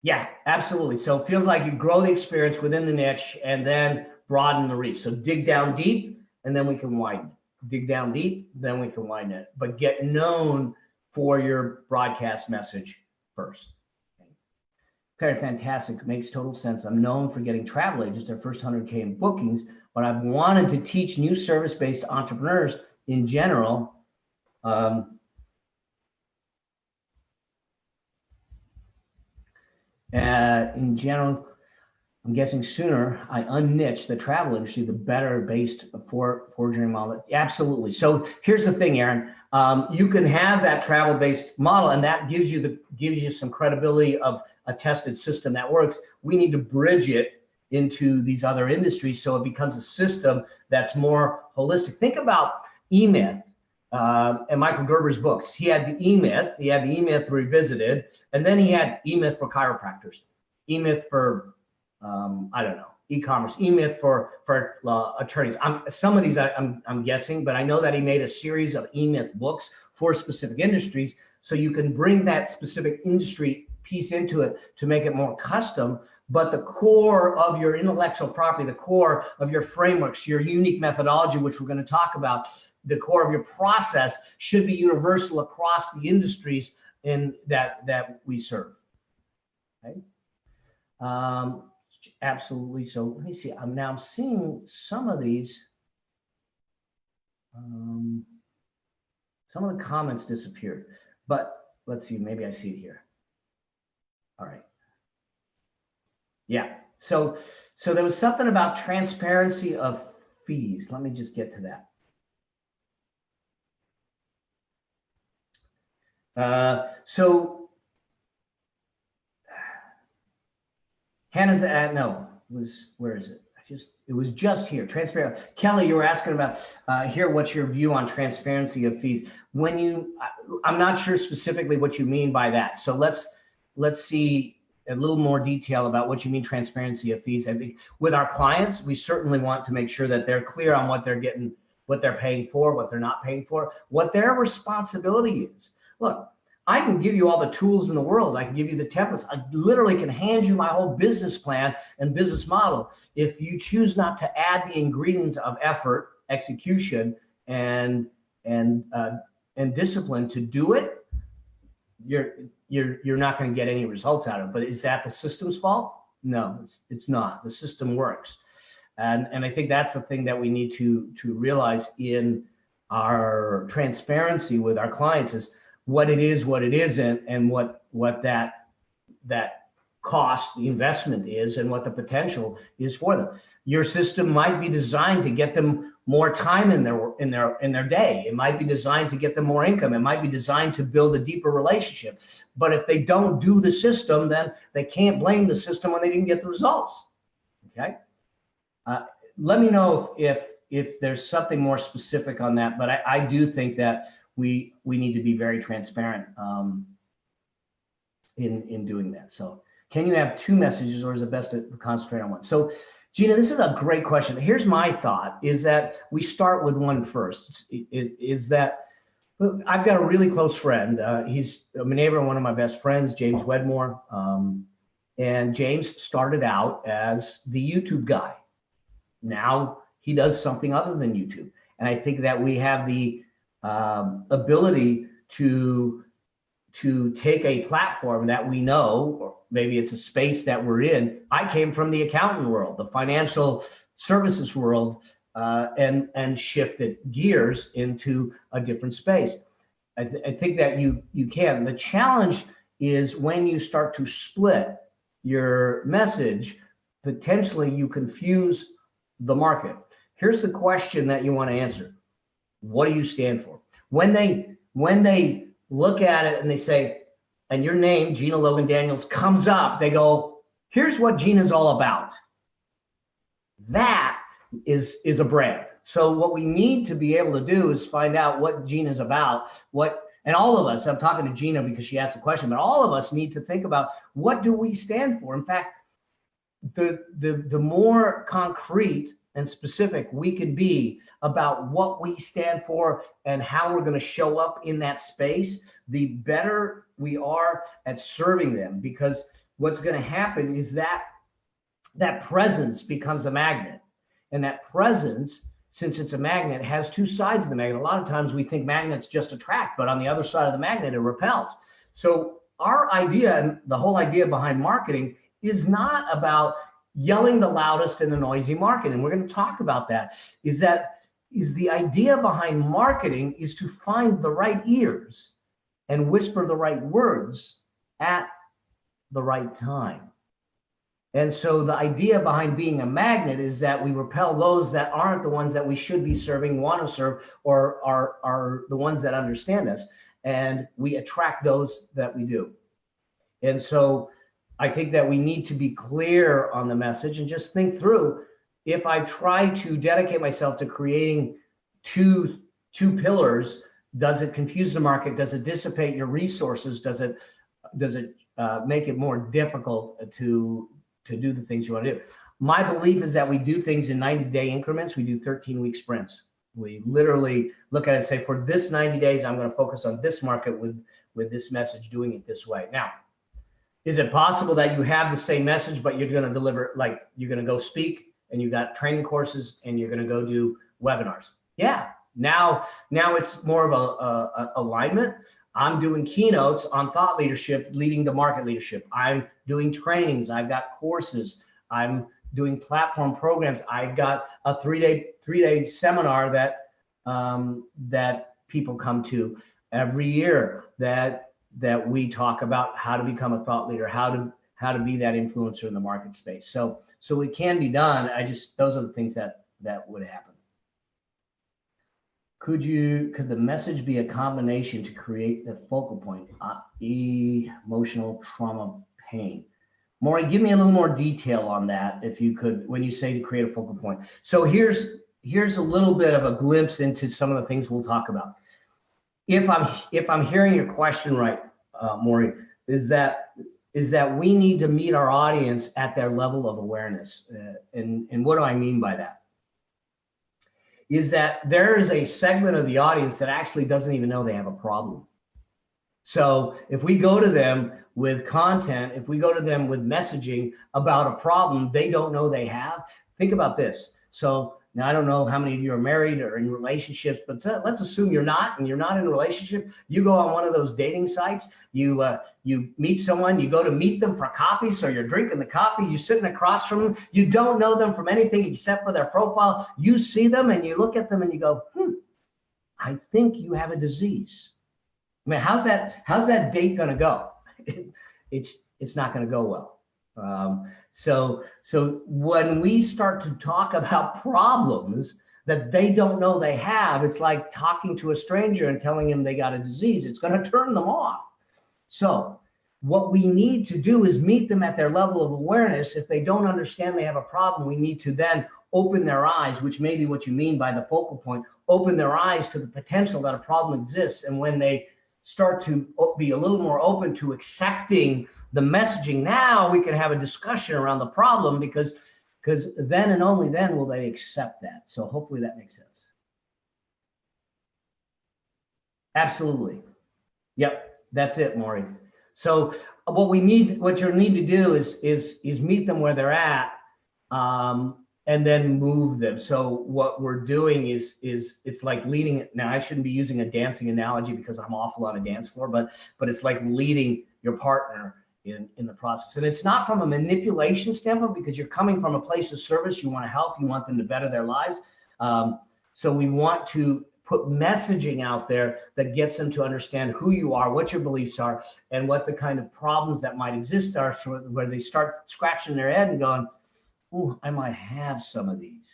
yeah, absolutely. So it feels like you grow the experience within the niche and then broaden the reach. So dig down deep and then we can widen it. Dig down deep, then we can widen it. But get known for your broadcast message first. Okay, fantastic. Makes total sense. I'm known for getting travel agents their first 100K in bookings, but I've wanted to teach new service-based entrepreneurs in general. I'm guessing sooner I unniche the travel industry, the better based for journey model. Absolutely. So here's the thing, Aaron. You can have that travel-based model, and that gives you some credibility of a tested system that works. We need to bridge it into these other industries so it becomes a system that's more holistic. Think about E-Myth and Michael Gerber's books. He had the E-Myth, Revisited, and then he had E-Myth for chiropractors, E-Myth for I don't know, e-commerce, E-Myth for attorneys. Some of these I'm guessing, but I know that he made a series of E-Myth books for specific industries, so you can bring that specific industry piece into it to make it more custom. But the core of your intellectual property, the core of your frameworks, your unique methodology, which we're going to talk about, the core of your process should be universal across the industries in that we serve. Okay. Absolutely. So let me see. I'm now seeing some of these. Some of the comments disappeared, but let's see. Maybe I see it here. All right. Yeah. So there was something about transparency of fees. Let me just get to that. So Hannah's where is it? It was just here. Transparent. Kelly, you were asking about here. What's your view on transparency of fees? I'm not sure specifically what you mean by that. So let's see a little more detail about what you mean transparency of fees. I think with our clients, we certainly want to make sure that they're clear on what they're getting, what they're paying for, what they're not paying for, what their responsibility is. Look, I can give you all the tools in the world. I can give you the templates. I literally can hand you my whole business plan and business model. If you choose not to add the ingredient of effort, execution, and discipline to do it, you're not going to get any results out of it. But is that the system's fault? No, it's not. The system works, and I think that's the thing that we need to realize in our transparency with our clients is what it is, what it isn't, and what that cost, the investment is, and what the potential is for them. Your system might be designed to get them more time in their day. It might be designed to get them more income. It might be designed to build a deeper relationship. But if they don't do the system, then they can't blame the system when they didn't get the results. Okay. Let me know if there's something more specific on that. But I do think that we need to be very transparent in doing that. So can you have two messages, or is it best to concentrate on one? So Gina, this is a great question. Here's my thought is that we start with one first. Is that I've got a really close friend. He's a neighbor and one of my best friends, James Wedmore. And James started out as the YouTube guy. Now he does something other than YouTube. And I think that we have the ability to take a platform that we know, or maybe it's a space that we're in. I came from the accountant world, the financial services world, and shifted gears into a different space. I think that you can. The challenge is when you start to split your message, potentially you confuse the market. here's the question that you want to answer. What do you stand for? When they look at it and they say, and your name, Gina Logan Daniels, comes up, they go, here's what Gina's all about. That is a brand. So what we need to be able to do is find out what Gina's about, and all of us, I'm talking to Gina because she asked the question, but all of us need to think about, what do we stand for? In fact, the more concrete and specific we can be about what we stand for and how we're going to show up in that space, the better we are at serving them. Because what's going to happen is that presence becomes a magnet. And that presence, since it's a magnet, has two sides of the magnet. A lot of times we think magnets just attract, but on the other side of the magnet, it repels. So our idea, and the whole idea behind marketing, is not about yelling the loudest in a noisy market. And we're going to talk about that. Is the idea behind marketing is to find the right ears and whisper the right words at the right time. And so the idea behind being a magnet is that we repel those that aren't the ones that we should be serving, want to serve, or are the ones that understand us. And we attract those that we do. And so I think that we need to be clear on the message and just think through, if I try to dedicate myself to creating two pillars, does it confuse the market? Does it dissipate your resources? Does it make it more difficult to do the things you want to do? My belief is that we do things in 90-day increments. We do 13-week sprints. We literally look at it and say, for this 90 days, I'm going to focus on this market with this message, doing it this way. Now, is it possible that you have the same message, but you're going to deliver, like you're going to go speak and you got training courses and you're going to go do webinars? Yeah. Now it's more of a alignment. I'm doing keynotes on thought leadership, leading to market leadership. I'm doing trainings. I've got courses. I'm doing platform programs. I've got a three-day seminar that people come to every year that we talk about how to become a thought leader, how to be that influencer in the market space. So it can be done. Those are the things that would happen. Could the message be a combination to create the focal point, emotional trauma, pain? Maury, give me a little more detail on that, if you could, when you say to create a focal point. So here's a little bit of a glimpse into some of the things we'll talk about. If I'm hearing your question right, Maury, is that we need to meet our audience at their level of awareness. And what do I mean by that? Is that there is a segment of the audience that actually doesn't even know they have a problem. So if we go to them with content, if we go to them with messaging about a problem they don't know they have, think about this. So now, I don't know how many of you are married or in relationships, but let's assume you're not, and you're not in a relationship. You go on one of those dating sites, you meet someone, you go to meet them for coffee, so you're drinking the coffee, you're sitting across from them, you don't know them from anything except for their profile. You see them and you look at them and you go, I think you have a disease. I mean, how's that date gonna go? It's not gonna go well. So when we start to talk about problems that they don't know they have, it's like talking to a stranger and telling them they got a disease. It's going to turn them off. So what we need to do is meet them at their level of awareness. If they don't understand they have a problem, we need to then open their eyes, which may be what you mean by the focal point, open their eyes to the potential that a problem exists. And when they start to be a little more open to accepting the messaging, now we can have a discussion around the problem, because then and only then will they accept that. So hopefully that makes sense. Absolutely. Yep, that's it, Maury. So what you need to do is meet them where they're at, and then move them. So what we're doing is it's like leading. Now, I shouldn't be using a dancing analogy because I'm awful on a dance floor, but it's like leading your partner in the process. And it's not from a manipulation standpoint, because you're coming from a place of service. You want to help, you want them to better their lives. So we want to put messaging out there that gets them to understand who you are, what your beliefs are, and what the kind of problems that might exist are, so where they start scratching their head and going, "Ooh, I might have some of these.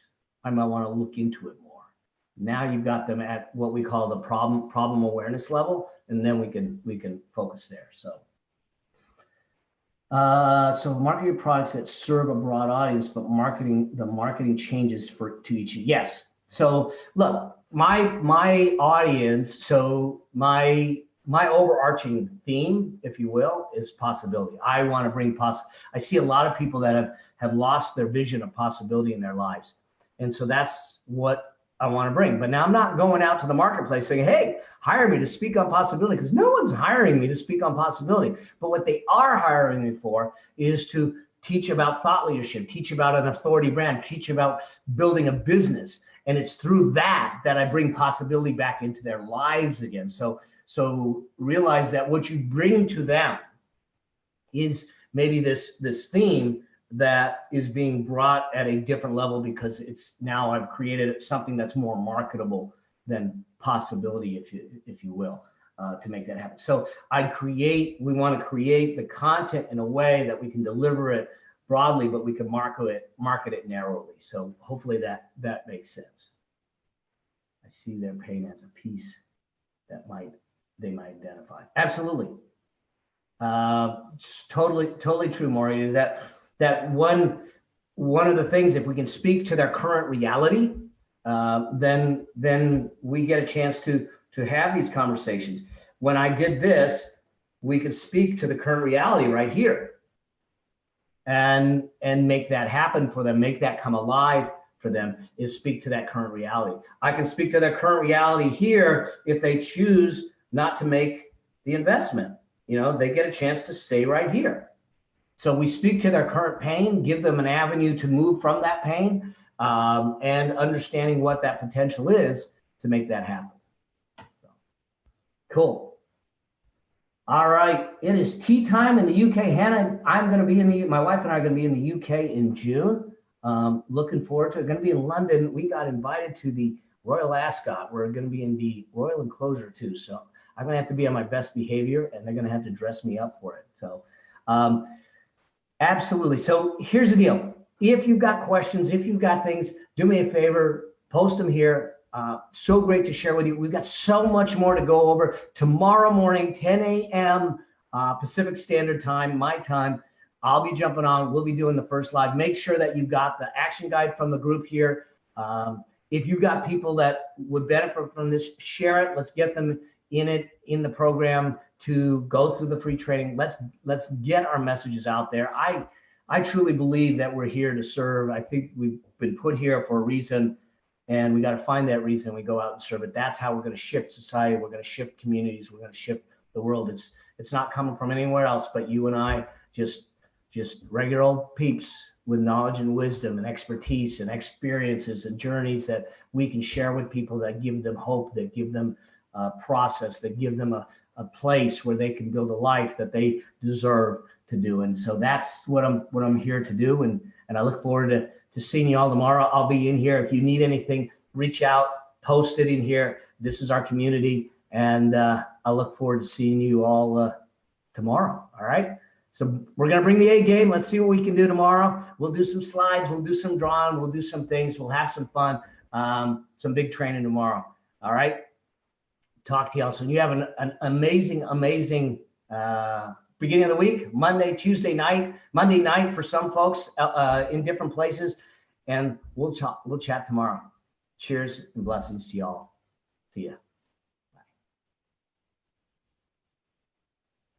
I might want to look into it more. Now you've got them at what we call the problem awareness level, and then we can focus there. So market your products that serve a broad audience, but marketing changes to each. Yes. So look, my audience. So my overarching theme, if you will, is possibility. I want to bring I see a lot of people that have lost their vision of possibility in their lives, and so that's what I want to bring. But now I'm not going out to the marketplace saying, hey, hire me to speak on possibility, because no one's hiring me to speak on possibility. But what they are hiring me for is to teach about thought leadership, teach about an authority brand, teach about building a business. And it's through that I bring possibility back into their lives again. So realize that what you bring to them is maybe this theme that is being brought at a different level, because it's now I've created something that's more marketable than possibility, if you will, to make that happen. So we want to create the content in a way that we can deliver it broadly, but we can market it narrowly. So hopefully that makes sense. I see their pain as a piece that they might identify. Absolutely. It's totally true, Maury, is that one of the things, if we can speak to their current reality, then we get a chance to have these conversations. When I did this, we could speak to the current reality right here and make that happen for them, make that come alive for them, is speak to that current reality. I can speak to their current reality here if they choose not to make the investment. They get a chance to stay right here. So we speak to their current pain, give them an avenue to move from that pain, and understanding what that potential is to make that happen. So, cool. All right, it is tea time in the UK. Hannah, my wife and I are going to be in the UK in June. Looking forward to it. Going to be in London. We got invited to the Royal Ascot. We're going to be in the Royal Enclosure too. So I'm going to have to be on my best behavior, and they're going to have to dress me up for it. So, absolutely. So here's the deal. If you've got questions, if you've got things, do me a favor, post them here. So great to share with you. We've got so much more to go over. Tomorrow morning, 10 a.m. Pacific Standard Time, my time, I'll be jumping on. We'll be doing the first live. Make sure that you've got the action guide from the group here. If you've got people that would benefit from this, share it. Let's get them in the program to go through the free training. Let's get our messages out there. I truly believe that we're here to serve. I think we've been put here for a reason, and we got to find that reason. We go out and serve it. That's how we're going to shift society. We're going to shift communities. We're going to shift the world. It's not coming from anywhere else but you and I, just regular old peeps with knowledge and wisdom and expertise and experiences and journeys that we can share with people, that give them hope, that give them a process, that give them a place where they can build a life that they deserve to do. And so that's what I'm here to do. And I look forward to seeing you all tomorrow. I'll be in here. If you need anything, reach out, post it in here. This is our community. And I look forward to seeing you all tomorrow. All right. So we're going to bring the A game. Let's see what we can do tomorrow. We'll do some slides. We'll do some drawing. We'll do some things. We'll have some fun, some big training tomorrow. All right. Talk to y'all soon. You have an amazing beginning of the week, Monday, Tuesday night, Monday night for some folks in different places. And we'll chat tomorrow. Cheers and blessings to y'all. See ya.